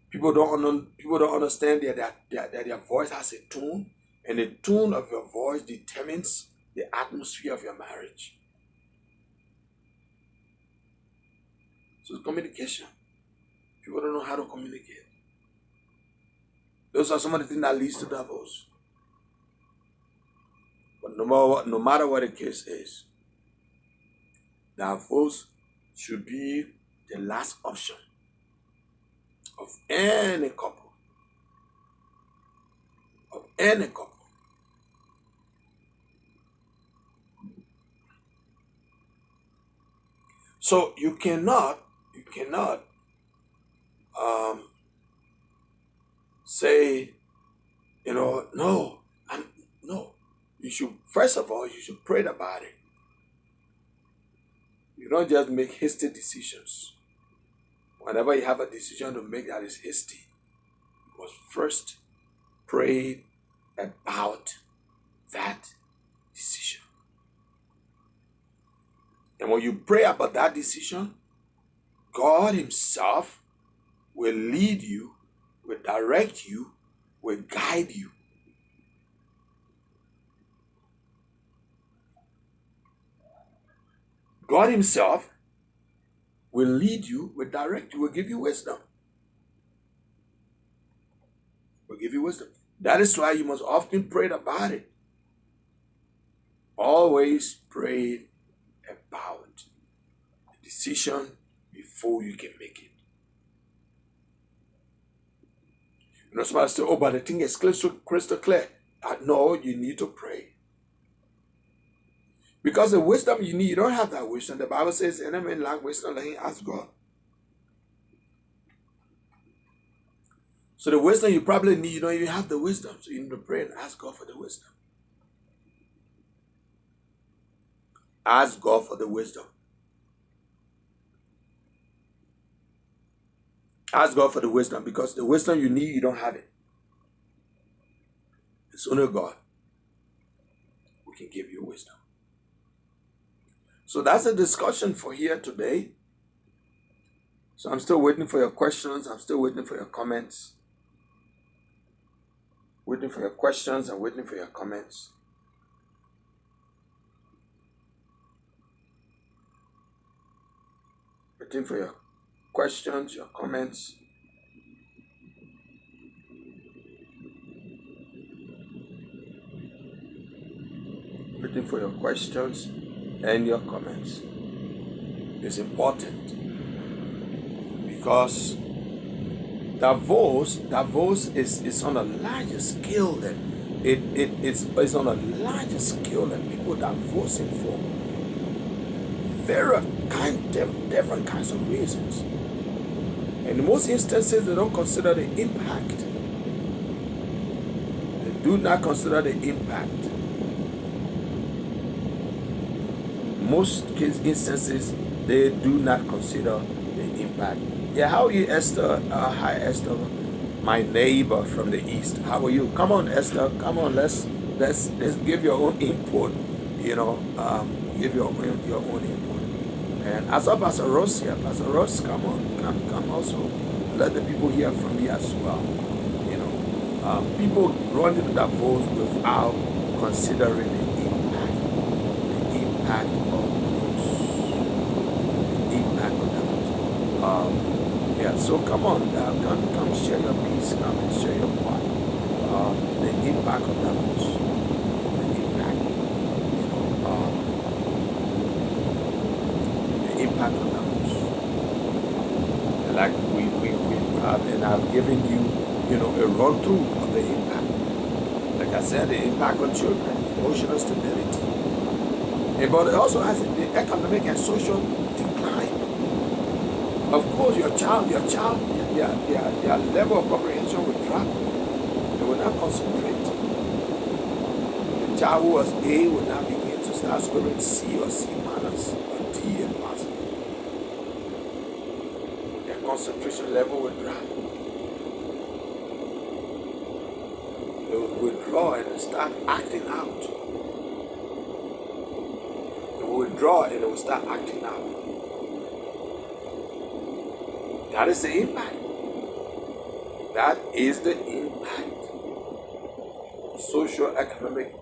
People don't understand that their voice has a tone, and the tone of your voice determines the atmosphere of your marriage. So it's communication. People don't know how to communicate. Those are some of the things that leads to divorce. But no matter what the case is, divorce should be the last option of any couple. Of any couple. So you cannot um, say, no, I'm no. You should, first of all, you should pray about it. don't just make hasty decisions. Whenever you have a decision to make that is hasty, you must first pray about that decision. And when you pray about that decision, God Himself will lead you, will direct you, will guide you. God Himself will lead you, will direct you, will give you wisdom. Will give you wisdom. That is why you must often pray about it. Always pray about the decision before you can make it. You know, somebody say, oh, but the thing is crystal clear. No, you need to pray. Because the wisdom you need, you don't have that wisdom. The Bible says, any man lack wisdom, let him ask God. So the wisdom you probably need, you don't even have the wisdom. So you need to pray and ask God for the wisdom. Ask God for the wisdom. Ask God for the wisdom, because the wisdom you need, you don't have it. It's only God who can give you wisdom. So that's a discussion for here today. So I'm still waiting for your questions. I'm still waiting for your comments. Waiting for your questions and waiting for your comments. Waiting for your questions, your comments. Waiting for your questions and your comments. It's important because Davos is on a larger scale than it's on a larger scale than people Davosing for different kinds of reasons. And in most instances, they don't consider the impact. They do not consider the impact. Most instances, they do not consider the impact. Yeah, how are you, Esther? Hi, Esther, my neighbor from the east. How are you? Come on, Esther. Come on, let's give your own input. You know, give your own input. And as up Pastor Ross here, Pastor Ross, come on, come also. Let the people hear from you as well. You know, people run into that vote without considering the impact of those, the impact of that. Yeah, so come on, come share your peace, come and share your part. The impact of that was the impact, the impact of that was. Like we have, and I've given you, a run through of the impact. Like I said, the impact on children, emotional stability, but it also has the economic and social decline. Of course, your child, their level of comprehension will drop. They will not concentrate. The child who was A will now begin to start scoring C or C minus or D and possible. Their concentration level will drop. They will withdraw and start acting out. They will withdraw and they will start acting out. That is the impact. That is the impact. Social, economic,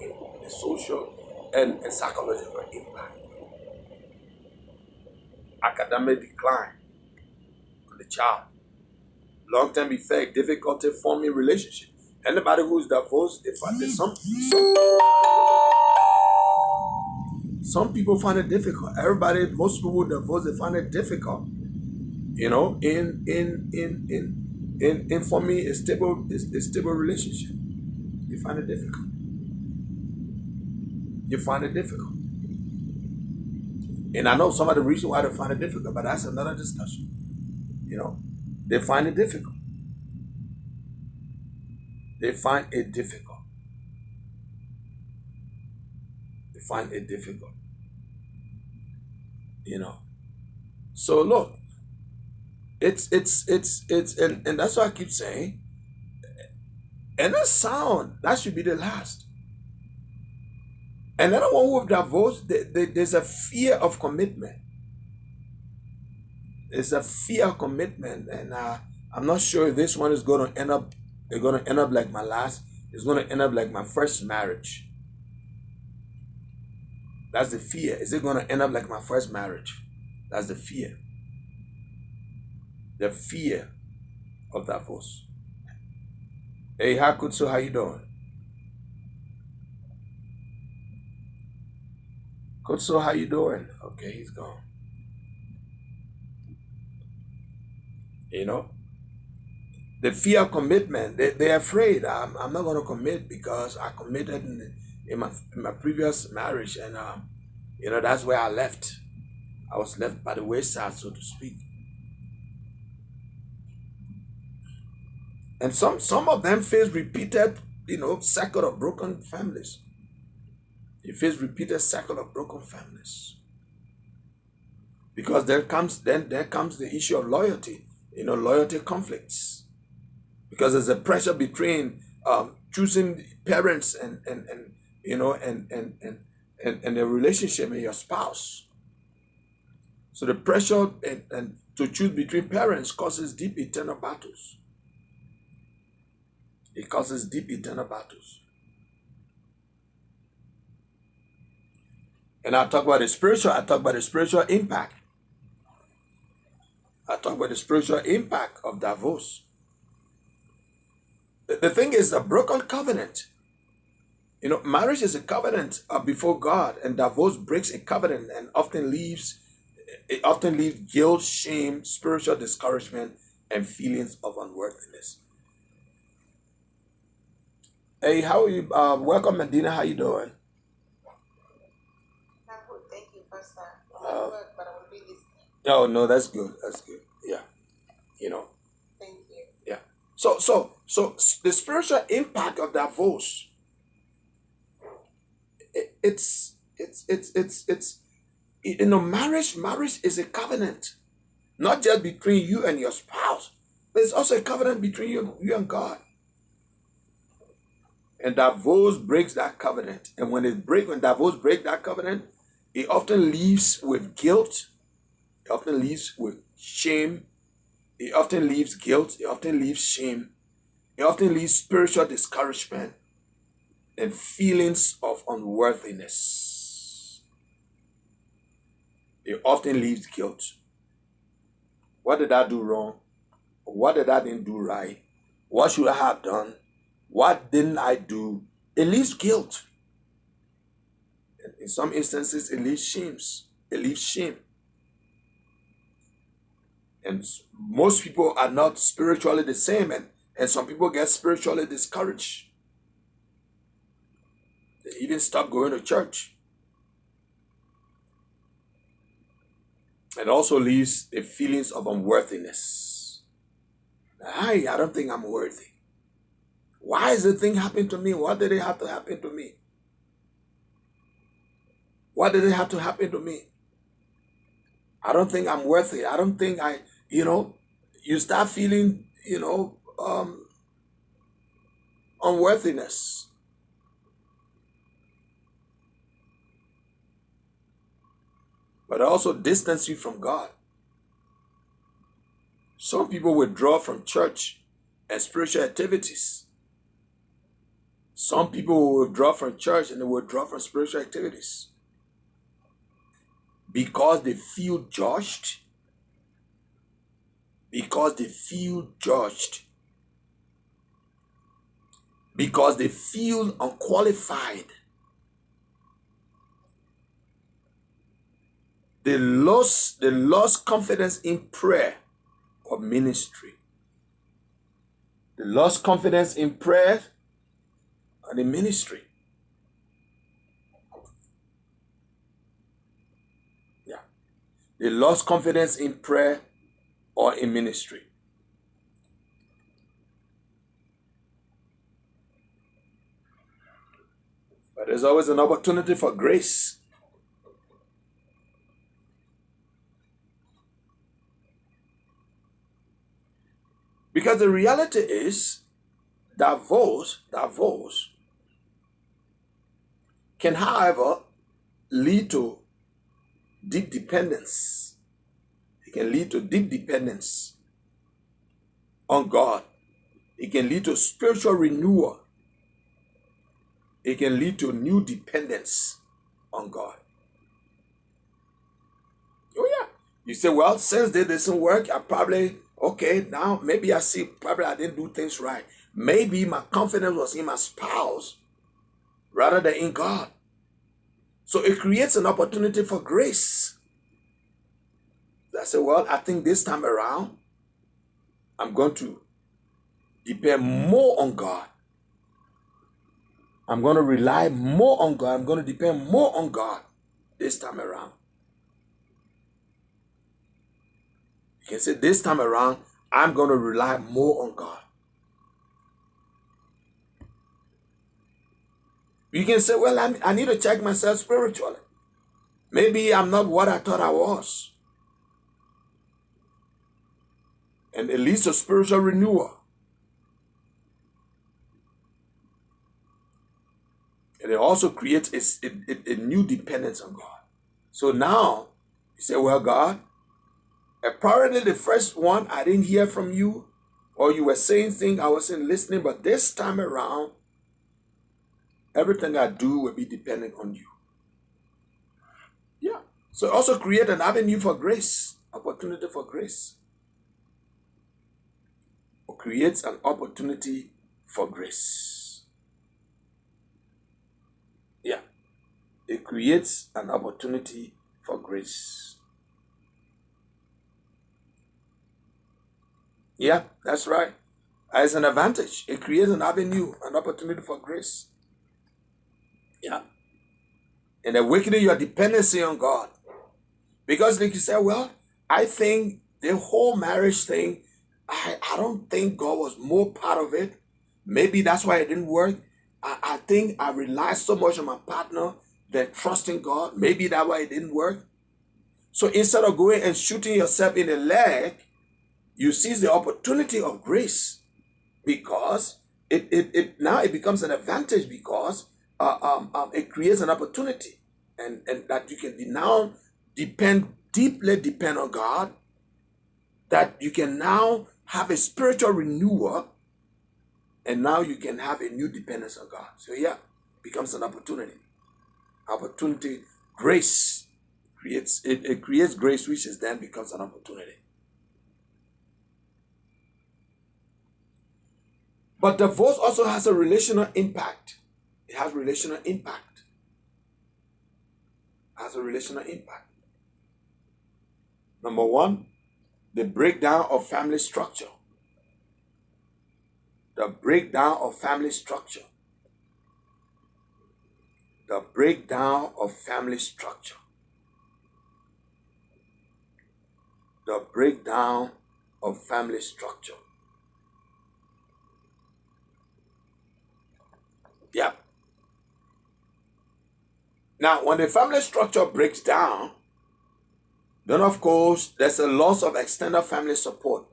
social, and psychological impact. Academic decline on the child. Long-term effect, difficulty forming relationships. Anybody who's divorced, some people find it difficult. Most people who divorce, they find it difficult. In forming a stable relationship, you find it difficult. You find it difficult, and I know some of the reasons why they find it difficult, but that's another discussion. They find it difficult. They find it difficult. They find it difficult. So look, and that's why I keep saying, and that sound, that should be the last. And another one with divorce, there's a fear of commitment. There's a fear of commitment, and I'm not sure if this one is going to end up. It's going to end up like my last. It's going to end up like my first marriage. That's the fear. Is it going to end up like my first marriage? That's the fear. The fear of divorce. Hey, Hakutsu, how you doing? Kutsu, how you doing? Okay, he's gone. You know, the fear of commitment. They're afraid. I'm not going to commit because I committed in my previous marriage, and that's where I left. I was left by the wayside, so to speak. And some of them face repeated, cycle of broken families. They face repeated cycle of broken families. Because there comes the issue of loyalty, loyalty conflicts. Because there's a pressure between choosing parents and the relationship and your spouse. So the pressure and to choose between parents causes deep eternal battles. It causes deep eternal battles. And I talk about the spiritual impact. I talk about the spiritual impact of divorce. The thing is, a broken covenant. Marriage is a covenant before God, and divorce breaks a covenant and often leaves guilt, shame, spiritual discouragement, and feelings of unworthiness. Hey, how are you? Welcome, Medina. How you doing? I'm good, thank you, Pastor. I'm at Uh, work, but I will be listening. oh no, that's good. That's good. Yeah, you know. Thank you. Yeah. So the spiritual impact of divorce. It's marriage is a covenant, not just between you and your spouse, but it's also a covenant between you and God. And divorce breaks that covenant. And when divorce breaks that covenant, it often leaves with guilt. It often leaves with shame. It often leaves guilt. It often leaves shame. It often leaves spiritual discouragement and feelings of unworthiness. It often leaves guilt. What did I do wrong? What did I didn't do right? What should I have done? What didn't I do? It leaves guilt. And in some instances, it leaves shames. It leaves shame. And most people are not spiritually the same, and some people get spiritually discouraged. They even stop going to church. And also leaves the feelings of unworthiness. I don't think I'm worthy. Why is the thing happening to me? What did it have to happen to me? Why did it have to happen to me? I don't think I'm worthy. I don't think you start feeling, unworthiness. But also distance you from God. Some people withdraw from church and spiritual activities. Some people will withdraw from church and they withdraw from spiritual activities because they feel judged. Because they feel judged. Because they feel unqualified. They lost confidence in prayer or ministry. They lost confidence in prayer and in ministry. Yeah. They lost confidence in prayer or in ministry. But there's always an opportunity for grace. Because the reality is, divorce can, however, lead to deep dependence. It can lead to deep dependence on God. It can lead to spiritual renewal. It can lead to new dependence on God. Oh yeah. You say, well, since this doesn't work, I probably, okay, now maybe I see, probably I didn't do things right. Maybe my confidence was in my spouse rather than in God. So it creates an opportunity for grace. I say, well, I think this time around, I'm going to depend more on God. I'm going to rely more on God. I'm going to depend more on God this time around. You can say, this time around, I'm going to rely more on God. You can say, well, I need to check myself spiritually. Maybe I'm not what I thought I was. And it leads to spiritual renewal. And it also creates a new dependence on God. So now, you say, well, God, apparently the first one, I didn't hear from you, or you were saying things, I wasn't listening, but this time around, everything I do will be dependent on you. Yeah. So also create an avenue for grace, opportunity for grace. Or creates an opportunity for grace. Yeah. It creates an opportunity for grace. Yeah, that's right. As an advantage, it creates an avenue, an opportunity for grace. Yeah. And awakening your dependency on God. Because like you said, well, I think the whole marriage thing, I don't think God was more part of it. Maybe that's why it didn't work. I think I relied so much on my partner than trusting God. Maybe that's why it didn't work. So instead of going and shooting yourself in the leg, you seize the opportunity of grace, because it now it becomes an advantage, because it creates an opportunity, and that you can now deeply depend on God, that you can now have a spiritual renewal, and now you can have a new dependence on God. So yeah, becomes an opportunity. Grace creates it creates grace, which is then becomes an opportunity. But divorce also has a relational impact. It has relational impact. Has a relational impact. Number one, the breakdown of family structure. The breakdown of family structure. The breakdown of family structure. The breakdown of family structure. Yeah. Now, when the family structure breaks down, then of course there's a loss of extended family support.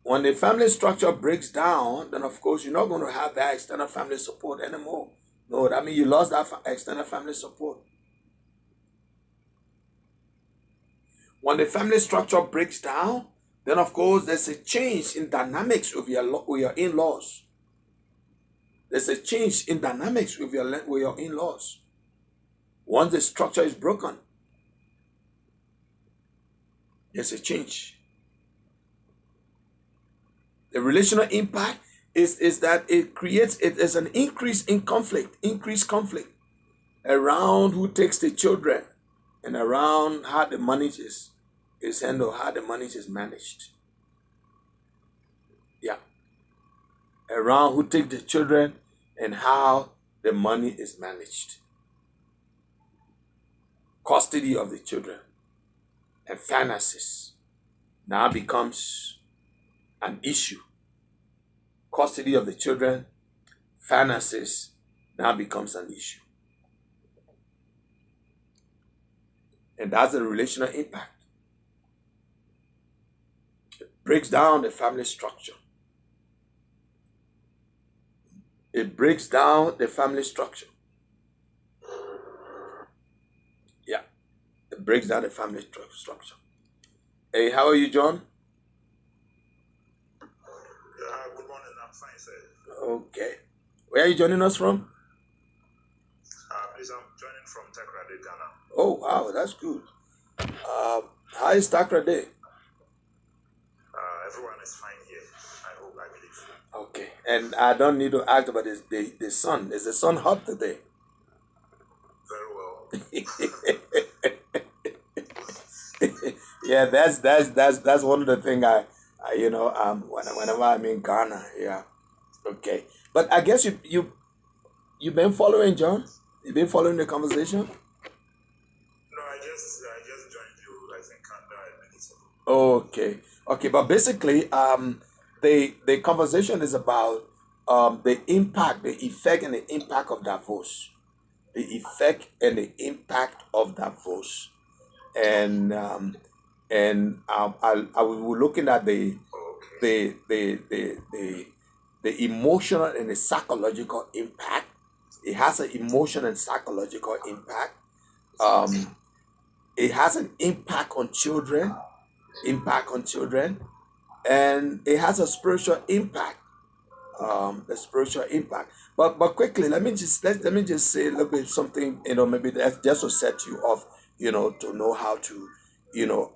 When the family structure breaks down, then of course you're not going to have that extended family support anymore. No, that means you lost that extended family support. When the family structure breaks down, then of course there's a change in dynamics with your in-laws. There's a change in dynamics with your in-laws. Once the structure is broken, there's a change. The relational impact is that it creates it as an increase in conflict, increased conflict around who takes the children, and around how the money is handled, how the money is managed. Yeah. Around who take the children and how the money is managed. Custody of the children and finances now becomes an issue. Custody of the children, finances now becomes an issue. And that's a relational impact. breaks down the family structure. It breaks down the family structure. Yeah, it breaks down the family structure. Hey, how are you, John? Good morning. I'm fine, sir. Okay. Where are you joining us from? Please, I'm joining from Takrade, Ghana. Oh, wow, that's good. How is Takra Day? Everyone is fine here. I hope, I believe. Okay, and I don't need to ask about the sun. Is the sun hot today? Very well. Yeah, that's one of the thing I whenever I'm in Ghana, yeah. Okay, but I guess you've been following John. You've been following the conversation. No, I just joined you, I think, under a minute ago. Okay, but basically, the conversation is about the impact, the effect, and the impact of divorce. The effect and the impact of divorce, and I was looking at Okay. the emotional and the psychological impact. It has an emotional and psychological impact. Um, it has an impact on children, and it has a spiritual impact. The spiritual impact. But quickly, let me just say a little bit something. Maybe that's just to set you off. To know how to, you know,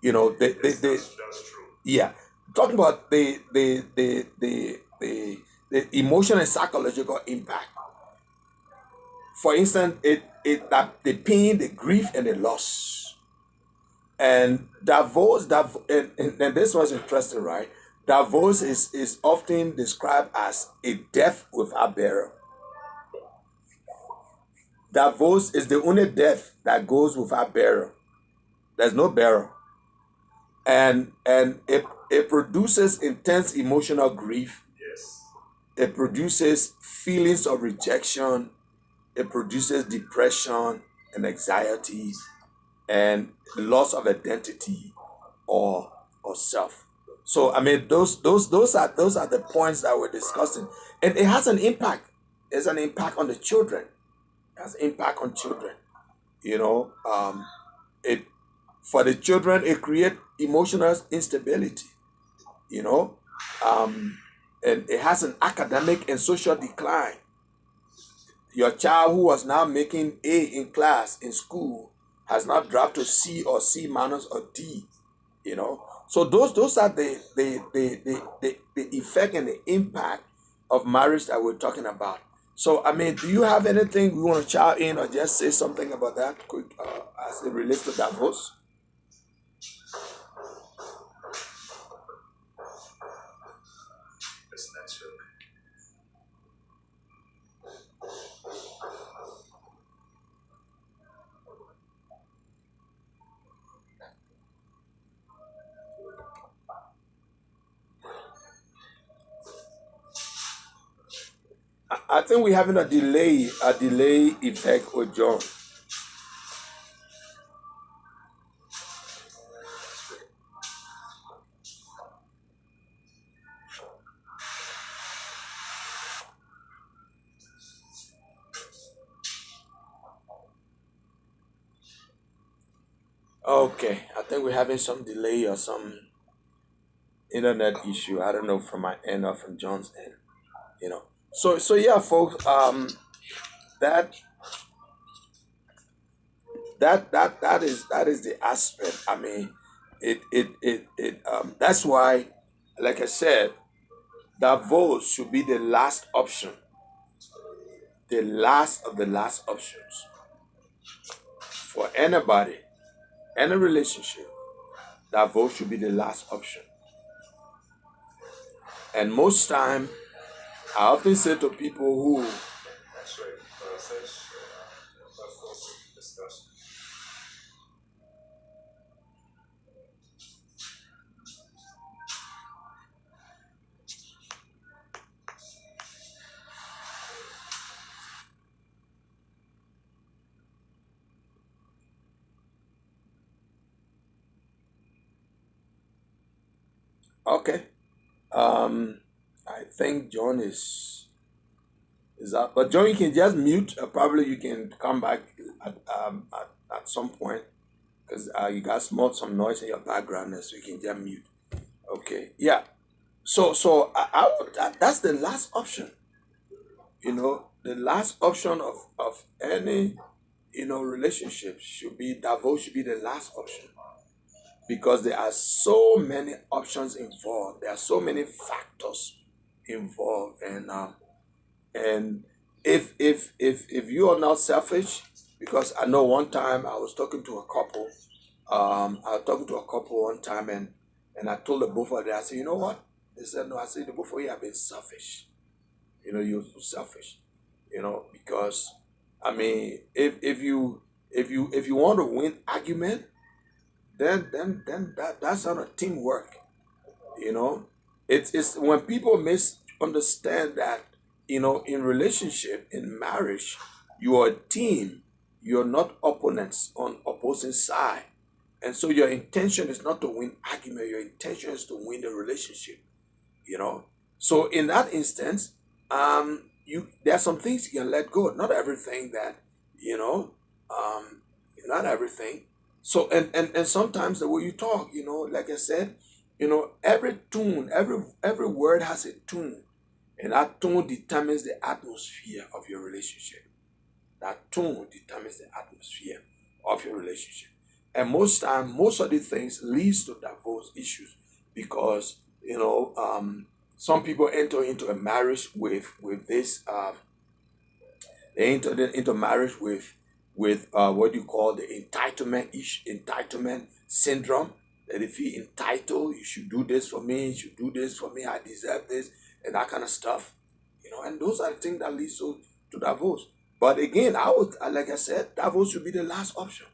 Yes, that's true. yeah, talking about the emotional and psychological impact. For instance, it that the pain, the grief, and the loss, and divorce. And this was interesting, right? Divorce is often described as a death without burial. Divorce is the only death that goes without burial. There's no burial, and it produces intense emotional grief. Yes. It produces feelings of rejection. It produces depression and anxiety and loss of identity or self. So I mean those are the points that we're discussing, and it has an impact. It's an impact on the children. It has impact on children. You know, it for the children it creates emotional instability. You know, um, and it has an academic and social decline. Your child who was now making A in class in school has now dropped to C or C minus or D. So those are the effect and the impact of marriage that we're talking about. So I mean, do you have anything we want to chime in or just say something about that quick as it relates to divorce? Yes, that's true. I think we're having a delay effect with John. Okay, I think we're having some delay or some internet issue. I don't know from my end or from John's end. So yeah, folks. That that is the aspect. I mean, that's why, like I said, divorce should be the last option, the last of the last options for anybody, any relationship. Divorce should be the last option. And most time, I often say to people who That's right. Such discussion. Okay. I think John is up, but John, you can just mute. Probably you can come back at some point because you got some noise in your background, so you can just mute. Okay. Yeah. So I would that's the last option. The last option of any relationship should be divorce. Should be the last option because there are so many options involved. There are so many factors involved, and if you are not selfish, because I know one time I was talking to a couple. I was talking to a couple one time, and I told the both of them, I said, you know what? They said no. I said the both of you have been selfish. You're so selfish. Because I mean, if you want to win argument, then that's not a teamwork. You know, it's when people misunderstand that in relationship, in marriage, you are a team. You're not opponents on opposing side, and so your intention is not to win argument. Your intention is to win the relationship. you know so in that instance, you there are some things you can let go, not everything that you know um not everything. So and sometimes the way you talk, like I said, every tune, every word has a tune, and that tone determines the atmosphere of your relationship. That tone determines the atmosphere of your relationship. And most of the things leads to divorce issues because some people enter into a marriage with this. They enter into marriage with what you call the entitlement syndrome. That if you entitled, you should do this for me. You should do this for me. I deserve this, and that kind of stuff. And those are the things that leads to divorce. But again, like I said, divorce should be the last option.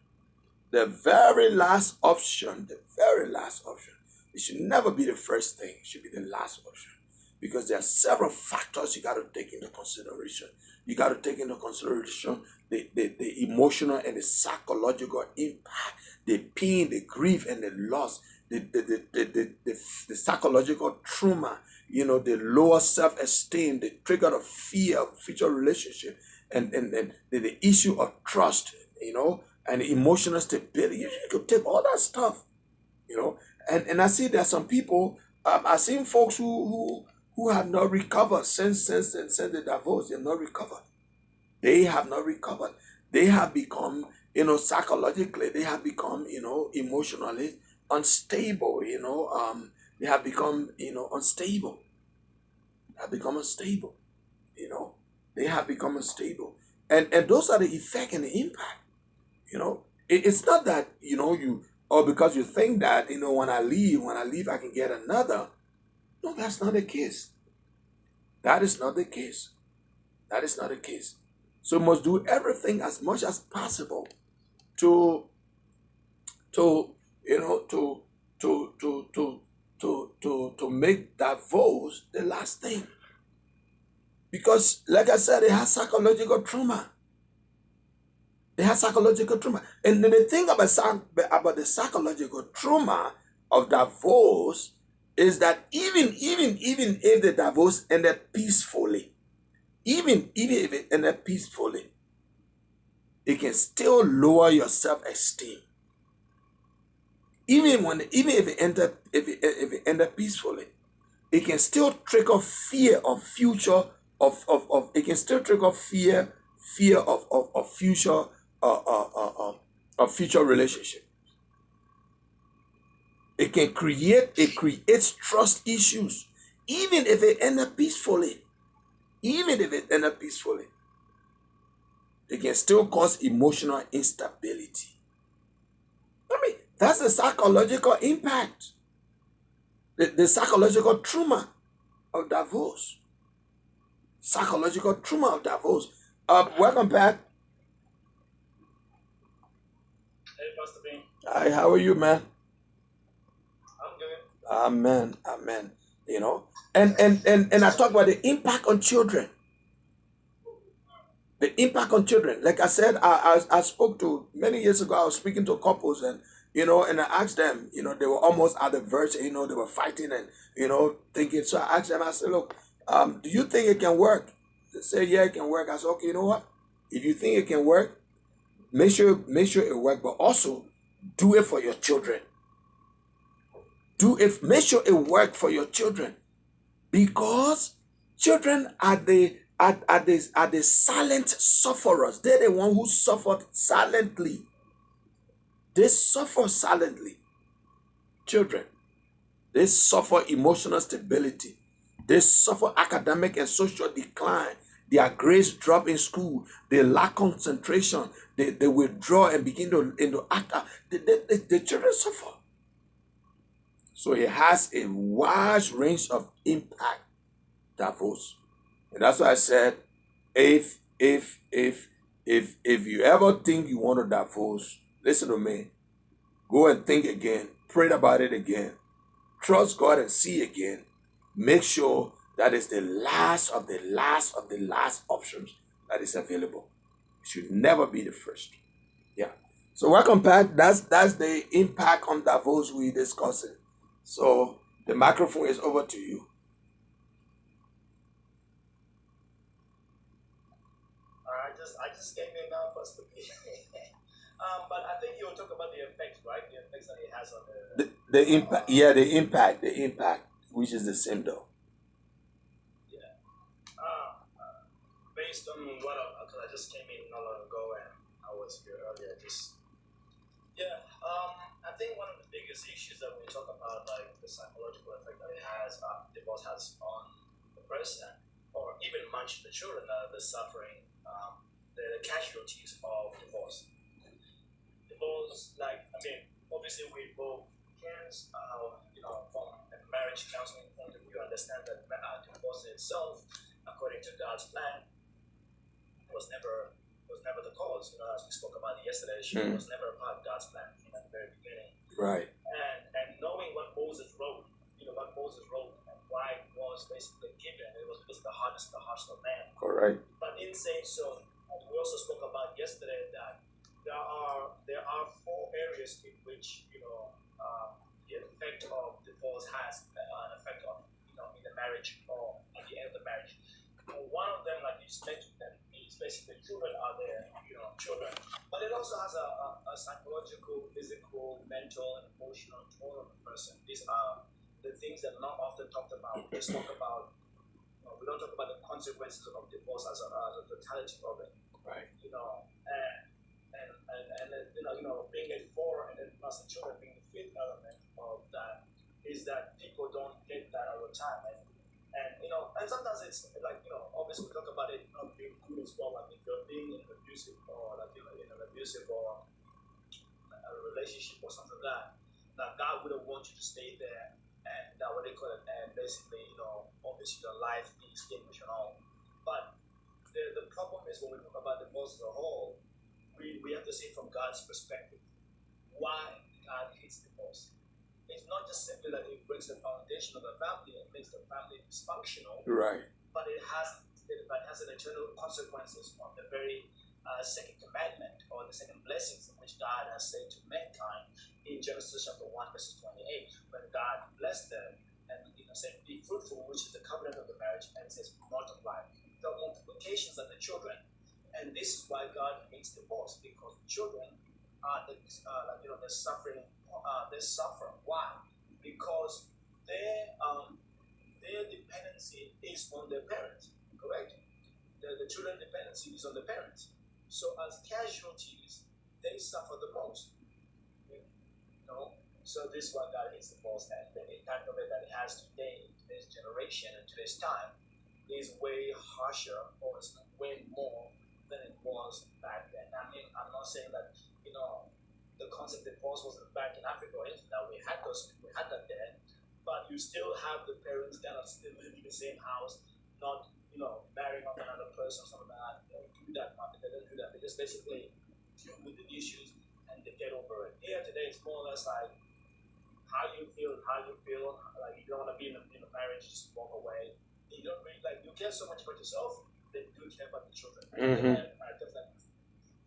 The very last option, the very last option. It should never be the first thing. It should be the last option. Because there are several factors you got to take into consideration. You got to take into consideration the emotional and the psychological impact, the pain, the grief, and the loss, the psychological trauma, the lower self-esteem, the trigger of fear of future relationship, and the issue of trust, and emotional stability. You could take all that stuff, you know. And I see there are some people. I've seen folks who have not recovered since the divorce. They have not recovered. They have not recovered. They have become, psychologically. They have become, emotionally unstable. They have become, unstable. Have become unstable. You know, they have become unstable, and those are the effect and the impact. It's not that you or because you think that when I leave I can get another. No, that's not the case. That is not the case. That is not the case. So you must do everything as much as possible to to you know to make divorce the last thing, because like I said, it has psychological trauma. They have psychological trauma. And then the thing about the psychological trauma of divorce is that even if the divorce ended peacefully, even if it ended peacefully, it can still lower your self-esteem. Even if it ended peacefully, it can still trigger fear of future of it can still trigger fear of future of future relationship. It creates trust issues, even if it ended peacefully. Even if it ended peacefully, it can still cause emotional instability. I mean, that's the psychological impact, the psychological trauma of divorce. Psychological trauma of divorce. Welcome back. Hey, Pastor B. Hi, how are you, man? I'm good. Amen, amen. And I talk about the impact on children. The impact on children. Like I said, I spoke to many years ago. I was speaking to couples, and I asked them, they were almost at the verge, they were fighting and, thinking. So I asked them, I said, look, do you think it can work? They said, yeah, it can work. I said, okay, you know what? If you think it can work, make sure it work, but also do it for your children. Make sure it work for your children, because children are the silent sufferers. They're the one who suffered silently. They suffer silently. Children, they suffer emotional stability. They suffer academic and social decline. Their grades drop in school. They lack concentration. They withdraw and begin to act out. The children suffer. So it has a wide range of impact, divorce. And that's why I said, if you ever think you want to divorce, listen to me. Go and think again. Pray about it again. Trust God and see again. Make sure that is the last of the last of the last options that is available. It should never be the first. Yeah. So welcome, Pat. That's the impact on divorce we're discussing. So the microphone is over to you. I just came in now first to be. But I think you'll talk about the effects, right? The effects that it has on The impact, yeah, the impact, which is the same though. yeah. Based on what because I just came in not long ago and I was here earlier. I think one of the biggest issues that we talk about, like the psychological effect that it has, divorce has on the person, or even much the children that are suffering, the casualties of divorce. Divorce, obviously we both can, from a marriage counseling point of view, understand that divorce itself, according to God's plan, was never the cause. As we spoke about yesterday, she was never a part of God's plan from the very beginning. Right. And knowing what Moses wrote, and why it was basically given, it was because the heart of man. Correct. But in saying so, we also spoke about yesterday that there are 4 areas in which the effect of divorce has an effect on in the marriage or at the end of the marriage. One of them, like you mentioned, that is basically children are there, children, but it also has a psychological, physical, mental, and emotional toll on the person. These are the things that are not often talked about. We just talk about we don't talk about the consequences of divorce as a totality of it. Right. Being a 4 and then plus the children being the 5th element of that is that people don't get that all the time. And sometimes it's like, obviously we talk about it not being good as well. Like if you're being in an abusive or like in an abusive or a relationship or something like that God wouldn't want you to stay there and that what they call it, and basically, obviously your life be extinguished and all. But the problem is when we talk about divorce as a whole, we have to see from God's perspective why God hates divorce. It's not just simply that it breaks the foundation of the family and makes the family dysfunctional, Right. but it has an eternal consequences on the very second commandment or the second blessings in which God has said to mankind in Genesis chapter 1 verses 28, when God blessed them and said, "Be fruitful," which is the covenant of the marriage, and it says, "Multiply." The multiplications of the children, and this is why God hates divorce, because children are they're suffering. They suffer. Why? Because their dependency is on their parents. Correct? The children dependency is on the parents. So as casualties, they suffer the most. So this is why God hates divorce, and the impact of it that it has today, in today's generation, and today's time, is way harsher, or it's way more than it was back then. I mean, I'm not saying that the concept of divorce wasn't back in Africa or anything, that we had that there, but you still have the parents that are still living in the same house, not marrying off another person or something like that. They don't do that. They don't do that. They just basically deal with the issues and they get over it. Here today, it's more or less like how you feel. Like if you don't want to be in a marriage, just walk away. You don't really you care so much about yourself, then you care about the children. Mm-hmm.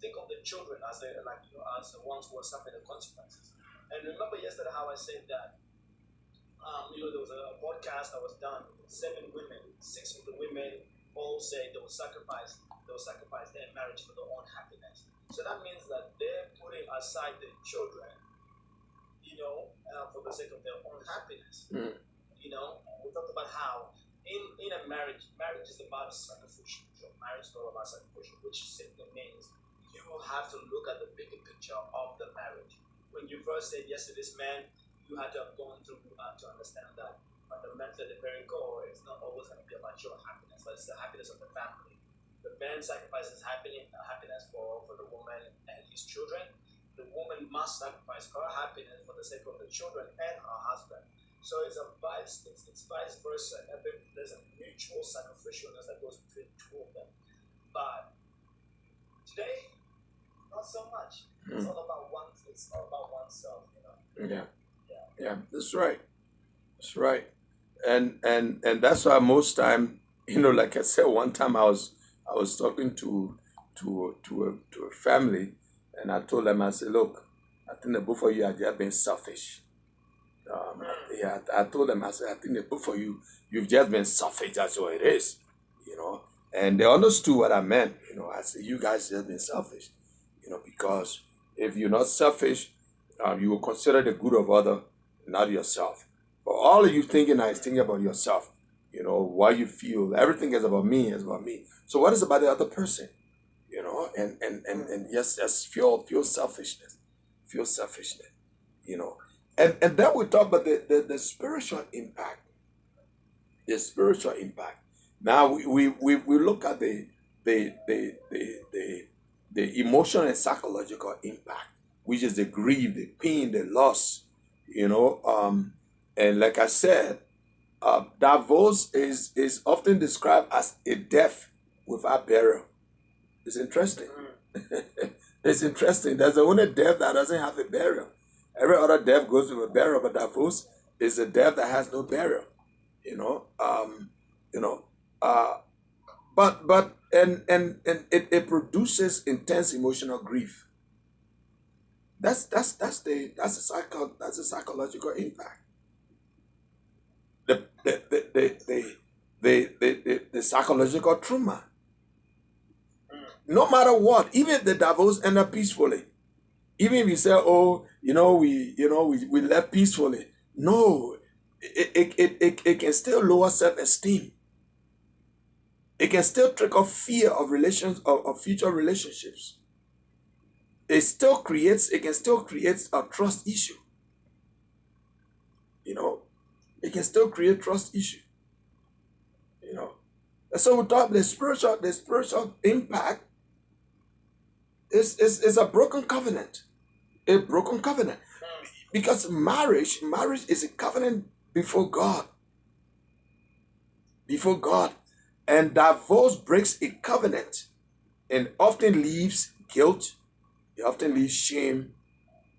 Think of the children as as the ones who are suffering the consequences. And remember yesterday how I said that there was a podcast that was done. 7 women, 6 of the women all said they will sacrifice their marriage for their own happiness. So that means that they're putting aside their children, for the sake of their own happiness. Mm. We talked about how in a marriage is about a sacrificial. Marriage is all about sacrificial, which simply means you will have to look at the bigger picture of the marriage. When you first said yes to this man, you had to have gone through to understand that fundamentally the very core is not always going to be about your happiness, but it's the happiness of the family. The man sacrifices happiness for the woman and his children. The woman must sacrifice her happiness for the sake of the children and her husband. So it's vice versa. There's a mutual sacrificialness that goes between the two of them. But today, not so much. It's all about oneself. Yeah, that's right. That's right. And that's why most time, like I said, one time I was talking to a family, and I told them, I said, look, I think the both of you are just being selfish. I told them, I said, I think the both of you've just been selfish. That's what it is, And they understood what I meant. I said, you guys just been selfish, because if you're not selfish, you will consider the good of other, not yourself. But all of you thinking now is thinking about yourself. What you feel. Everything is about me. So what is about the other person? And yes, that's pure selfishness. Pure selfishness. And then we talk about the spiritual impact. The spiritual impact. Now we look at the emotional and psychological impact, which is the grief, the pain, the loss. And like I said, divorce is often described as a death without burial. It's interesting. It's interesting. There's the only death that doesn't have a burial. Every other death goes with a burial, but divorce is a death that has no burial. But it produces intense emotional grief. That's a psychological impact. The psychological trauma. No matter what, even if the divorce end up peacefully, even if you say, oh, we left peacefully, no, it can still lower self-esteem. It can still trigger fear of future relationships. It can still create a trust issue. It can still create trust issue. And so we talk the spiritual impact is a broken covenant. A broken covenant. Because marriage is a covenant before God. Before God. And divorce breaks a covenant and often leaves guilt, it often leaves shame,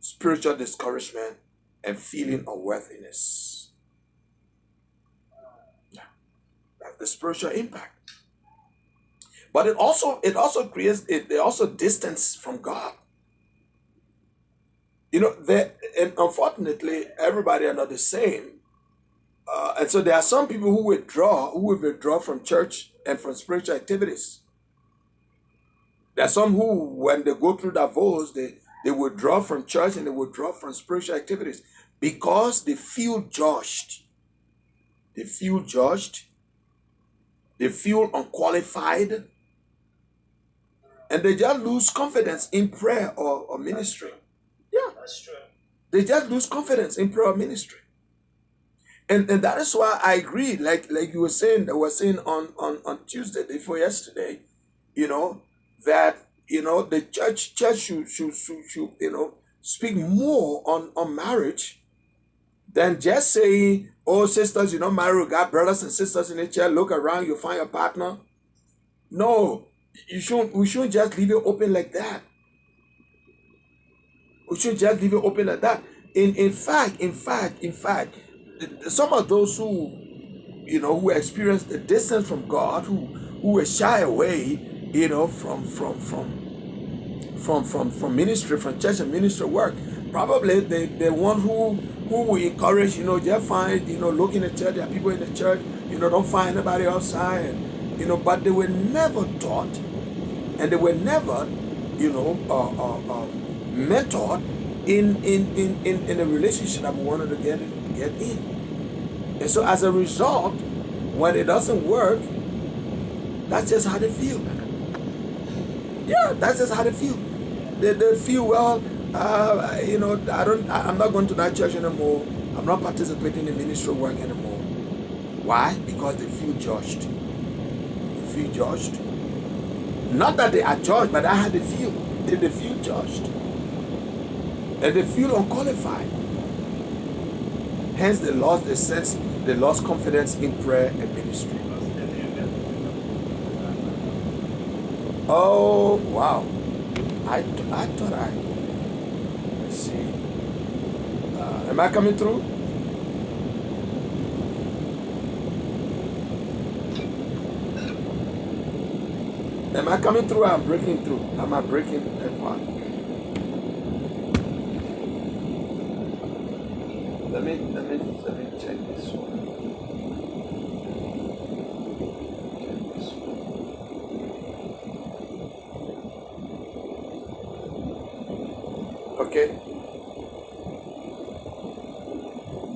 spiritual discouragement, and feeling of worthiness. Yeah. That's the spiritual impact. But it also creates distance from God. And unfortunately, everybody are not the same. And so there are some people who will withdraw from church and from spiritual activities. There are some who, when they go through divorce, they withdraw from church and they withdraw from spiritual activities because they feel judged. They feel judged. They feel unqualified. And they just lose confidence in prayer or ministry. Yeah. That's true. They just lose confidence in prayer or ministry. And that is why I agree, like you were saying, on Tuesday, before yesterday, that the church should speak more on marriage than just saying, oh, sisters, marry, got brothers and sisters in the church, look around, you'll find your partner. No, we shouldn't just leave it open like that. We shouldn't just leave it open like that. In fact, some of those who experience the distance from God, who were shy away, from ministry, from church and ministry work, Probably the one who we encourage, just find, look in the church, there are people in the church, don't find anybody outside, and, but they were never taught, and they were never, mentored in the relationship that we wanted to get in. And so as a result, when it doesn't work, that's just how they feel. Yeah, that's just how they feel. They feel, well, I'm not going to that church anymore. I'm not participating in ministry work anymore. Why? Because they feel judged. They feel judged. Not that they are judged, but that's how they feel. They feel judged. And they feel unqualified. Hence, they lost the sense, they lost confidence in prayer and ministry. Oh, wow. I thought let's see. Am I coming through? Am I coming through? I'm breaking through. Am I breaking apart? Let me check this one. Okay.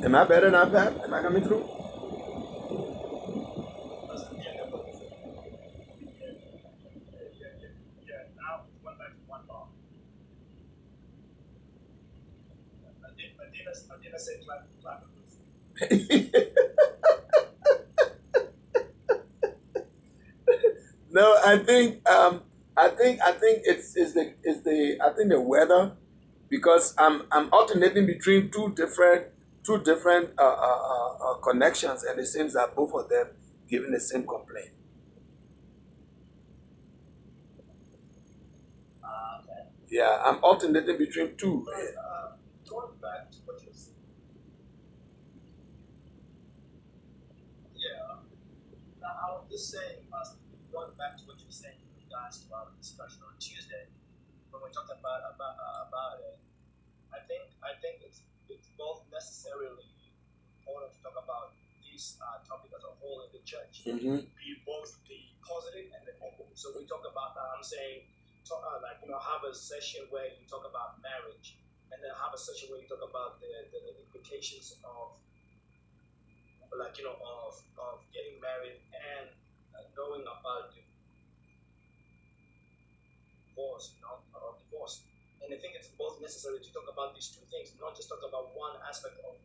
Am I better now, Pat? Am I coming through? Now one back to one bar. I didn't say clap. No, I think the weather, because I'm alternating between two different connections, and it seems that both of them giving the same complaint. Okay. Yeah, I'm alternating between two. Going back to what you said. Yeah. Now I was just saying, going back to what you were saying in regards to our discussion on Tuesday, when we talked about it, I think it's both necessarily important to talk about this topic as a whole in the church. Mm-hmm. Be both the positive and the negative. So we talk about I'm saying, have a session where you talk about marriage, and then have a session where you talk about the implications of of getting married and knowing about divorce. And I think it's both necessary to talk about these two things, not just talk about one aspect of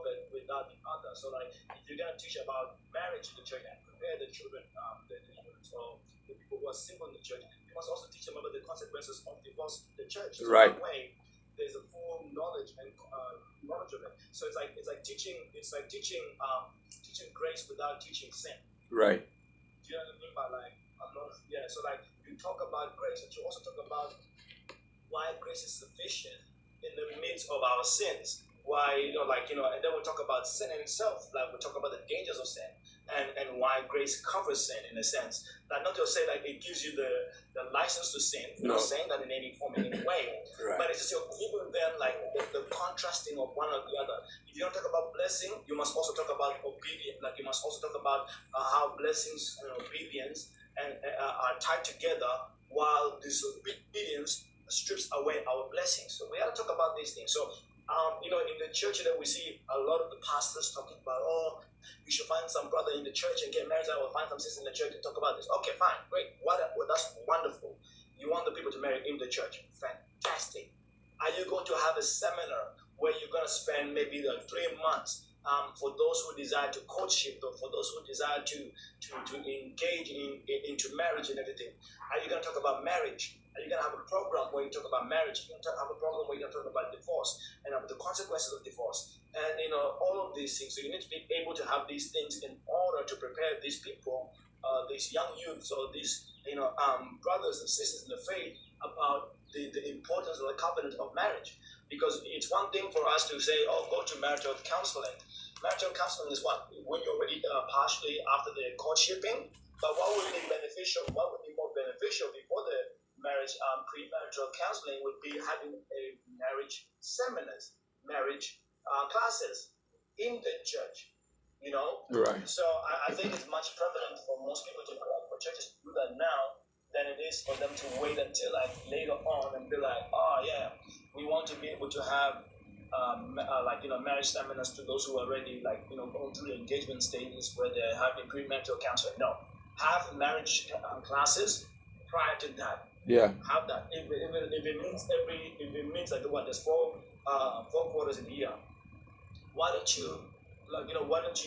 it without the other. So like if you're gonna teach about marriage in the church and prepare the children, the youth or the people who are single in the church, you must also teach them about the consequences of divorce in the church. So Right. that way there's a full knowledge and knowledge of it. So it's like teaching teaching grace without teaching sin. Right. Do you know what I mean by like yeah, so like you talk about grace, but you also talk about why grace is sufficient in the midst of our sins. Why, and then we talk about sin in itself, like we talk about the dangers of sin and why grace covers sin in a sense. Like not to say like it gives you the license to sin, No. not saying that in any form, in any way. Right. But it's just you're giving them like the contrasting of one or the other. If you don't talk about blessing, you must also talk about obedience. Like you must also talk about how blessings and obedience are tied together, while disobedience strips away our blessings. So we have to talk about these things. So in the church that we see a lot of the pastors talking about, we should find some brother in the church and get married. I will find some sister in the church and talk about this. Okay, fine, great. Well, that's wonderful. You want the people to marry in the church. Fantastic. Are you going to have a seminar where you're going to spend maybe like 3 months for those who desire to courtship, or for those who desire to engage into marriage and everything? Are you going to talk about marriage? Are you going to have a program where you talk about marriage? You're going to have a program where you're going to talk about divorce and the consequences of divorce, and all of these things. So you need to be able to have these things in order to prepare these people, these young youths, or these brothers and sisters in the faith about the importance of the covenant of marriage. Because it's one thing for us to say, go to marital counseling. Marital counseling is what? When you're already partially after the courtshiping. But what would be beneficial? What would be more beneficial before the marriage premarital counseling would be having a marriage seminars, marriage classes in the church. Right. So I think it's much prevalent for most people for churches to do that now than it is for them to wait until like later on and be like, oh yeah, we want to be able to have marriage seminars to those who are already going through the engagement stages where they're having premarital counseling. No, have marriage classes prior to that. Yeah. Have that. If it means like what, there's four quarters in the year, why don't you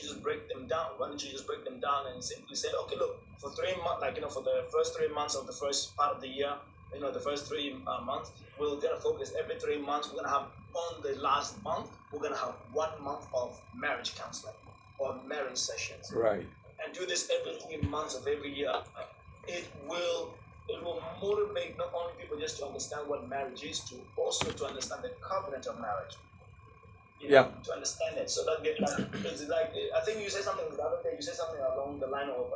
just break them down? Why don't you just break them down and simply say, okay, look, for 3 months, for the first 3 months of the first part of the year, the first 3 months, we're gonna focus every 3 months. We're gonna have on the last month, we're gonna have 1 month of marriage counseling or marriage sessions. Right. And do this every 3 months of every year. It will motivate not only people just to understand what marriage is, to also to understand the covenant of marriage. To understand it, so that it's like, I think you said something the other day. You said something along the line of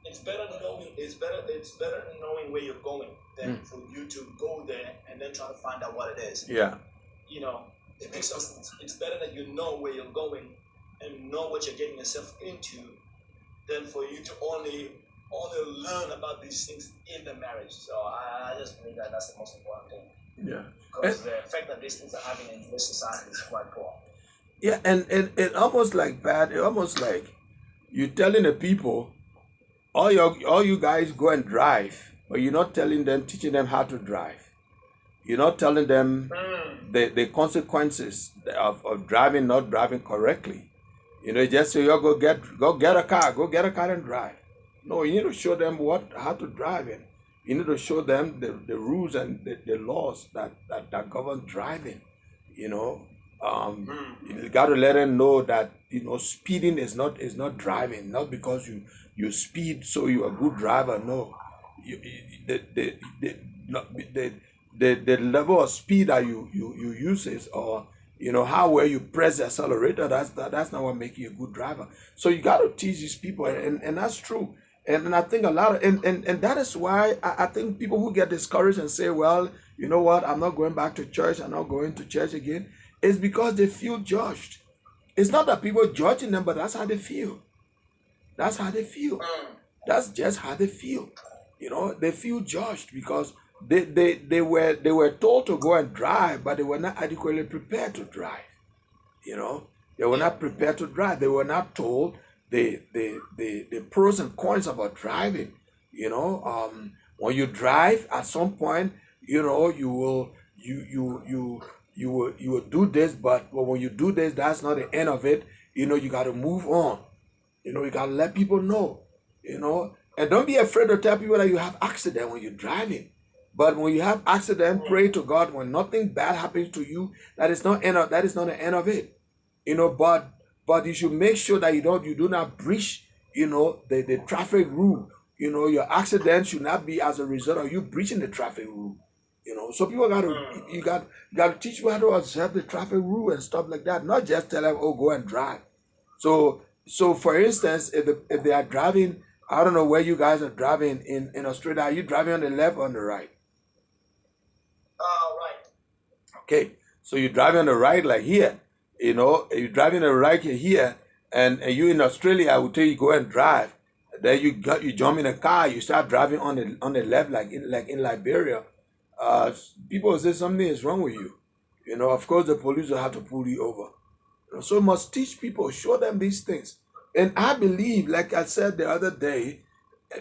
it's better knowing where you're going than for you to go there and then try to find out what it is. Yeah. It makes sense. It's better that you know where you're going and know what you're getting yourself into than for you to only learn about these things in the marriage. So I just believe that that's the most important thing. Yeah. Because the effect that these things are having in this society is quite poor. Yeah, and it almost like bad. It almost like you're telling the people, all you guys go and drive, but you're not teaching them how to drive. You're not telling them the consequences of driving, not driving correctly. Just say, go get a car and drive. No, you need to show them how to drive it. You need to show them the rules and the laws that govern driving. You got to let them know that speeding is not driving. Not because you speed so you're a good driver. No, the level of speed that you use is, or how well you press the accelerator. That's not what makes you a good driver. So you got to teach these people, and that's true. And I think a lot of and that is why I think people who get discouraged and say, well, you know what, I'm not going back to church, I'm not going to church again, is because they feel judged. It's not that people are judging them, but that's how they feel. That's how they feel. That's just how they feel. They feel judged because they were told to go and drive, but they were not adequately prepared to drive. They were not prepared to drive. They were not told the pros and cons about driving. When you drive, at some point, you will do this, but when you do this, that's not the end of it. You got to move on. You got to let people know. And don't be afraid to tell people that you have accident when you're driving. But when you have accident, pray to God when nothing bad happens to you. That is not the end of it. But you should make sure that you do not breach, the traffic rule. Your accident should not be as a result of you breaching the traffic rule. So people you got to teach people how to observe the traffic rule and stuff like that. Not just tell them, oh, go and drive. So for instance, if they are driving, I don't know where you guys are driving in Australia. Are you driving on the left or on the right? Right. Okay, so you're driving on the right, like here. You're driving on the right here, and you in Australia, I would tell you go and drive. Then you jump in a car, you start driving on the left, like in Liberia. People say something is wrong with you. Of course the police will have to pull you over. So you must teach people, show them these things. And I believe, like I said the other day,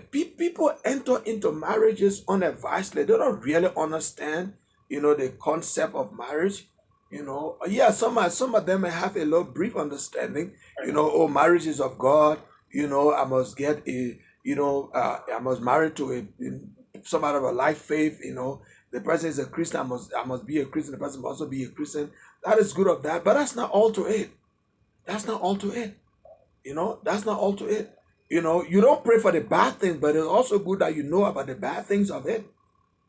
people enter into marriages unadvisedly. They don't really understand, the concept of marriage. Yeah, some of them may have a little brief understanding. Marriage is of God. I must get I must marry to somebody of a life faith. The person is a Christian. I must be a Christian. The person must also be a Christian. That is good of that, but that's not all to it. That's not all to it. That's not all to it. You don't pray for the bad things, but it's also good that you know about the bad things of it.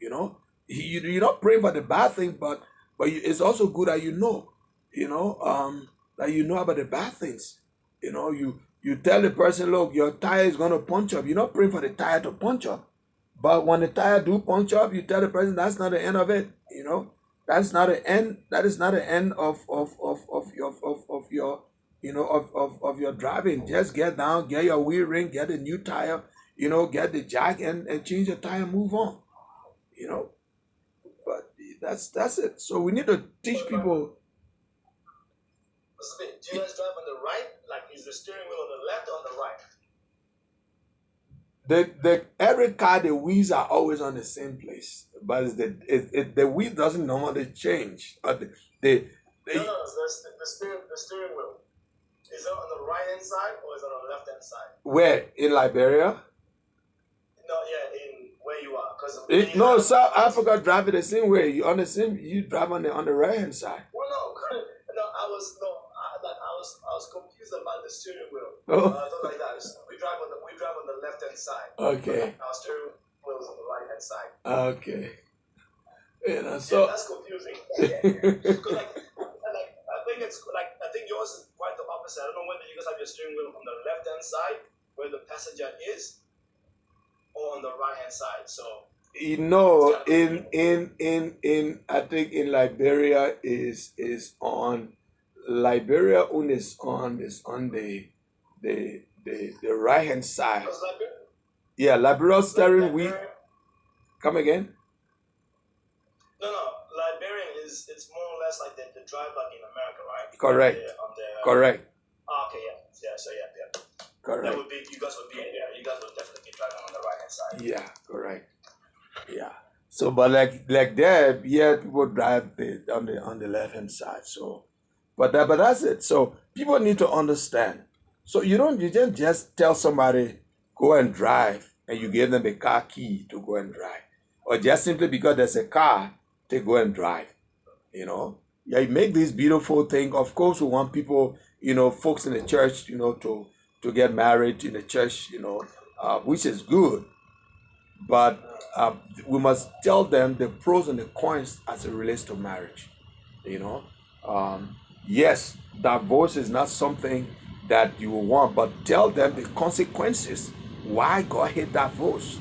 You're not praying for the bad thing, but it's also good that that you know about the bad things. You tell the person, look, your tire is going to punch up. You're not praying for the tire to punch up, But when the tire do puncture up, you tell the person that's not the end of it. That's not the end. That is not the end of your of your driving. Just get down, get your wheel ring, get a new tire. Get the jack and change the tire, and move on. You know, but that's it. So we need to teach people. What's the thing? Do you guys drive on the right? Like, is the steering wheel on the left or on the right? Every car, the wheels are always on the same place, but the wheel doesn't normally change. The No, the steering wheel. Is it on the right hand side or is it on the left hand side? Where in Liberia? No, yeah, in where you are, because No, South Africa drive it the same way. You drive on the right hand side. Well, no, no, I was confused about the steering wheel. Oh. I thought like that. We drive on the left hand side. Okay. Our steering wheel is on the right hand side. Okay. So Yeah, that's confusing. Because I think yours is quite the opposite. I don't know whether you guys have your steering wheel on the left hand side where the passenger is, or on the right hand side. So in I think in Liberia is on Liberia is on the right hand side. because Yeah, Liberia steering wheel. Liberian, Come again? no, Liberian it's more or less like the drive like in America, right? Correct. On the Correct. okay, yeah. So yeah. That Correct. would be you guys would definitely be driving on the right hand side. Yeah, correct. Yeah. So, but like that, yeah, people drive on the left hand side. So, but that's it. So people need to understand. So you didn't just tell somebody go and drive and you give them a car key to go and drive, or just simply because there's a car to go and drive. Yeah, you make this beautiful thing. Of course, we want people, folks in the church, to get married in the church, which is good. But we must tell them the pros and the cons as it relates to marriage. You know, yes, divorce is not something that you will want, but tell them the consequences. Why God hate divorce?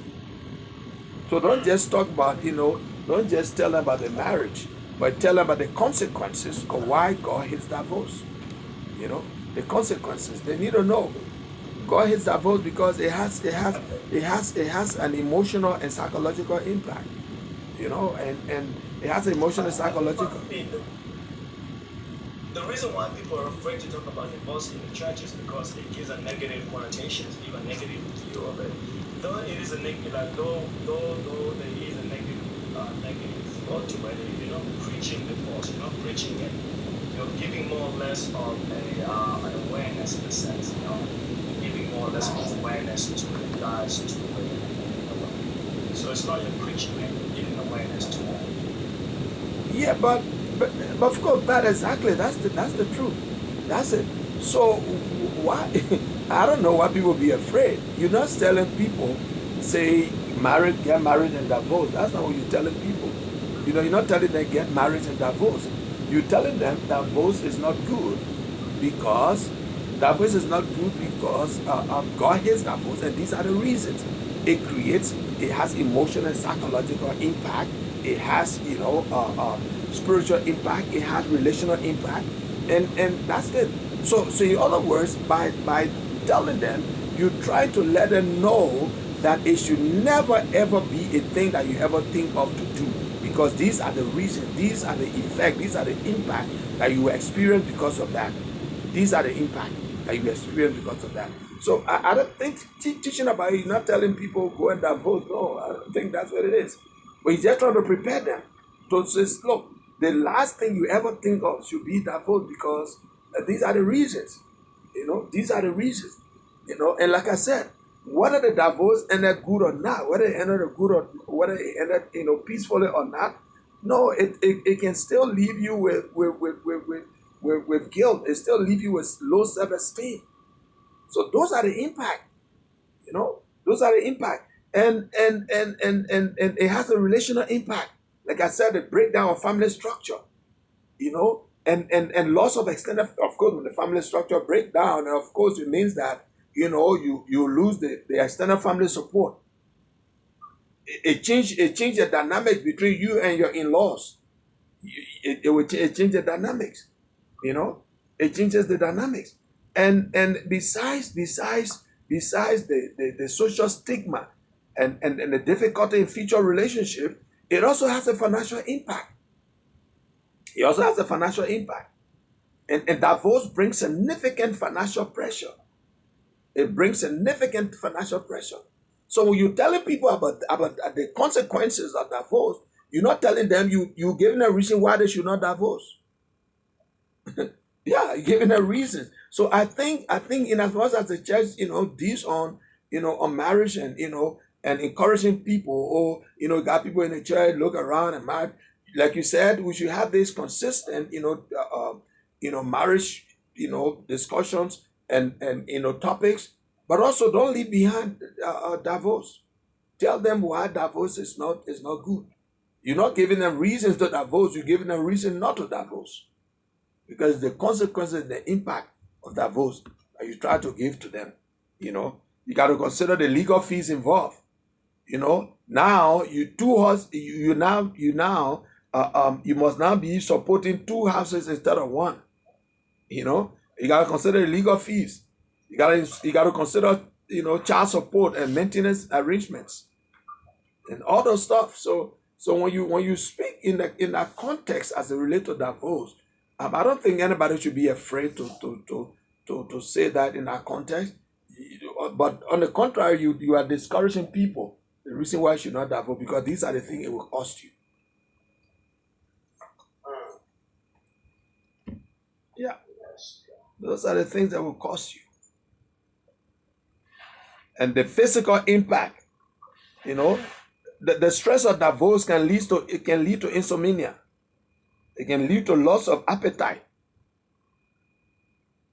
So don't just talk about, don't just tell them about the marriage, but tell them about the consequences of why God hates divorce. The consequences. They need to know. God hates divorce because it has an emotional and psychological impact. And it has an emotional and psychological. The reason why people are afraid to talk about divorce in the church is because it gives a negative connotation, give a negative view of it. Though it is a negative, though there is a negative thought to it, you're not preaching divorce, you're not preaching it. You're giving more or less of an awareness in a sense, giving more or less of awareness to the guys, to women. So it's not your preaching, man. You're giving awareness to it. Yeah, but of course, that's the truth. That's it. So why? I don't know why people be afraid. You're not telling people, say, get married and divorce. That's not what you're telling people. You're not telling them get married and divorce. You're telling them divorce is not good because God hates divorce, and these are the reasons. It has emotional and psychological impact. It has, spiritual impact. It has relational impact, and that's it. So in other words, by telling them, you try to let them know that it should never ever be a thing that you ever think of to do, because these are the reasons, these are the effect, these are the impact that you will experience because of that. These are the impact that you experience because of that. So I don't think teaching about it, not telling people go and divorce. No, I don't think that's what it is. But you're just trying to prepare them to say, look, the last thing you ever think of should be divorce because these are the reasons. These are the reasons. And like I said, whether the divorce ended good or not, whether it ended good or whether it ended peacefully or not, no, it can still leave you with guilt. It still leave you with low self-esteem. So those are the impact. Those are the impact. And it has a relational impact. Like I said, the breakdown of family structure. And loss of extended, of course, when the family structure break down, of course, it means that you lose the extended family support. It changed the dynamics between you and your in-laws. It change the dynamics. You know, it changes the dynamics. And besides the social stigma and the difficulty in future relationship, it also has a financial impact. It also has a financial impact. And divorce brings significant financial pressure. It brings significant financial pressure. So when you're telling people about the consequences of divorce, you're not telling them you giving a reason why they should not divorce. Yeah, you're giving a reason. So I think in as much as the church, deals on on marriage and and encouraging people, or got people in the church look around and marry, like you said, we should have this consistent marriage discussions and topics, but also don't leave behind divorce. Tell them why divorce is not good. You're not giving them reasons to divorce. You're giving them reason not to divorce, because the consequences, the impact of divorce that you try to give to them. You got to consider the legal fees involved. Now you must now be supporting two houses instead of one. You got to consider the legal fees. You got to consider child support and maintenance arrangements and all those stuff. So when you speak in that context as it relates to divorce, I don't think anybody should be afraid to say that in that context. But on the contrary, you are discouraging people. The reason why you should not divorce, because these are the things it will cost you. Yeah, those are the things that will cost you, and the physical impact. The stress of divorce can lead to insomnia. It can lead to loss of appetite.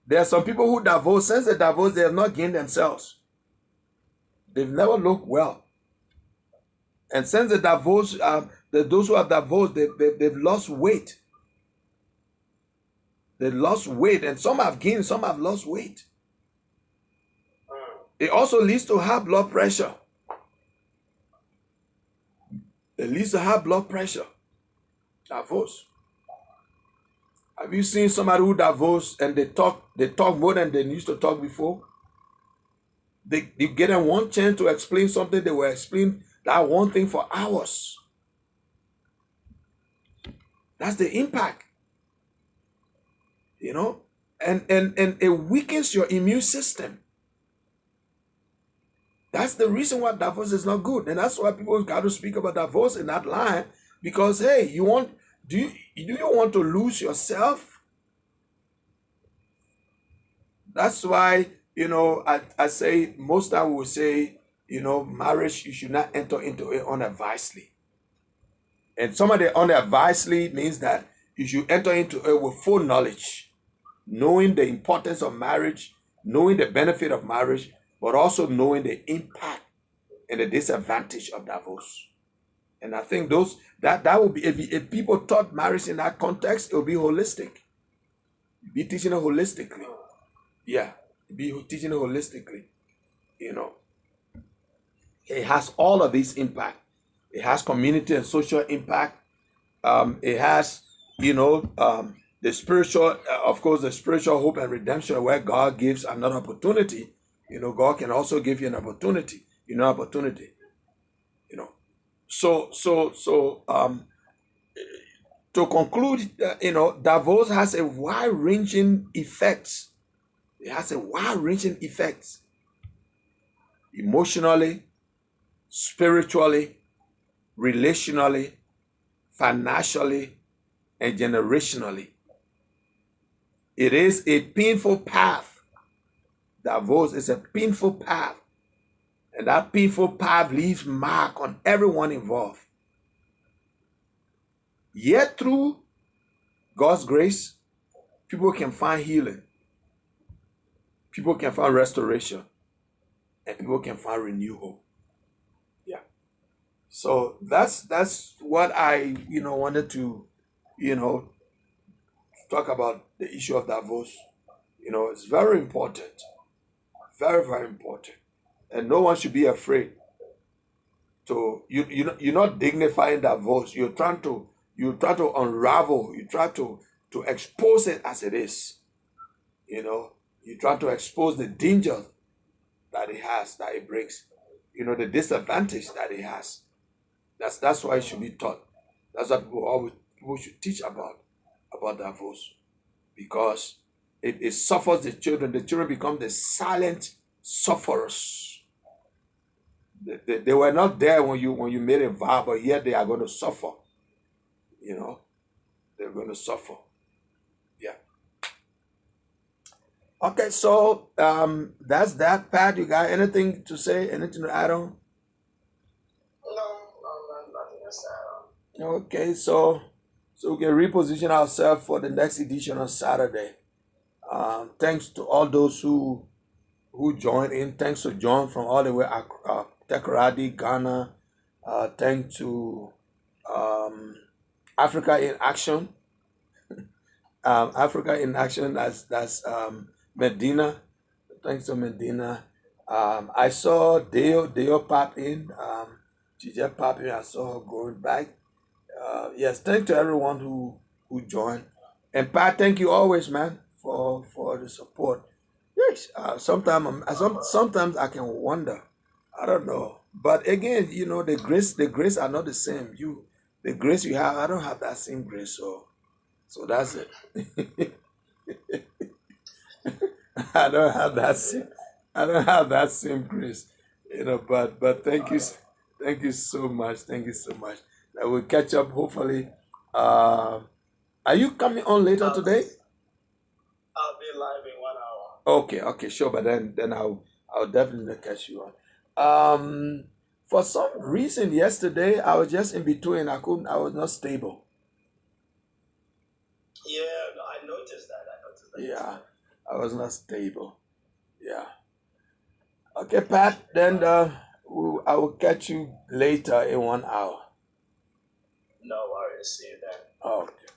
There are some people who divorce. Since they divorce, they have not gained themselves. They've never looked well. And since the divorce, those who have divorced, they've lost weight. They lost weight, and some have gained, some have lost weight. It also leads to high blood pressure. It leads to high blood pressure. Divorce. Have you seen somebody who divorced and they talk more than they used to talk before? You get them one chance to explain something, they will explain that one thing for hours. That's the impact. And it weakens your immune system. That's the reason why divorce is not good. And that's why people got to speak about divorce in that line. Because hey, do you want to lose yourself? That's why, I say most time we will say, marriage, you should not enter into it unadvisedly. And some of the unadvisedly means that you should enter into it with full knowledge, knowing the importance of marriage, knowing the benefit of marriage, but also knowing the impact and the disadvantage of divorce. And I think that would be, if people taught marriage in that context, it would be holistic. You'd be teaching it holistically. Yeah, be teaching it holistically. It has all of these impact. It has community and social impact. It has, the spiritual, of course, the spiritual hope and redemption, where God gives another opportunity. God can also give you an opportunity. So to conclude, divorce has a wide-ranging effects. It has a wide-ranging effects, emotionally, spiritually, relationally, financially, and generationally. It is a painful path. Divorce is a painful path. And that painful path leaves mark on everyone involved. Yet through God's grace, people can find healing. People can find restoration. And people can find renewed hope. Yeah. So that's what I wanted to talk about, the issue of divorce. It's very important. Very, very important. And no one should be afraid you're not dignifying that voice. You're trying to unravel. You try to expose it as it is. You know, you try to expose the danger that it has, that it brings. You know, the disadvantage that it has. That's why it should be taught. That's what people should teach about that voice, because it suffers the children. The children become the silent sufferers. They were not there when you made a vow, but yet they are going to suffer. You know, they're going to suffer. Yeah. Okay, so that's that. Pat, you got anything to say? Anything to add on? Nothing else to add on. Okay, so we can reposition ourselves for the next edition on Saturday. Thanks to all those who joined in. Thanks to John from all the way Tekradi, Ghana. Thanks to um, Africa in Action. Africa in Action. That's Medina. Thanks to Medina. I saw Deo pop in. She just popped in. I saw her going back. Yes, thank to everyone who joined. And Pat, thank you always, man, for the support. Yes, sometimes I can wonder. I don't know, but again, you know, the grace are not the same. The grace you have, I don't have that same grace. So that's it. I don't have that same. I don't have that same grace. You know, but thank you so much. Thank you so much. I will catch up hopefully. Uh, are you coming on later today? I'll be live in 1 hour. Okay, sure. But then I'll definitely catch you on. For some reason yesterday I was just in between. I was not stable. Yeah, no, I noticed that. Yeah, I was not stable. Yeah. Okay, Pat. Then I will catch you later in 1 hour. No worries. See you then. Okay.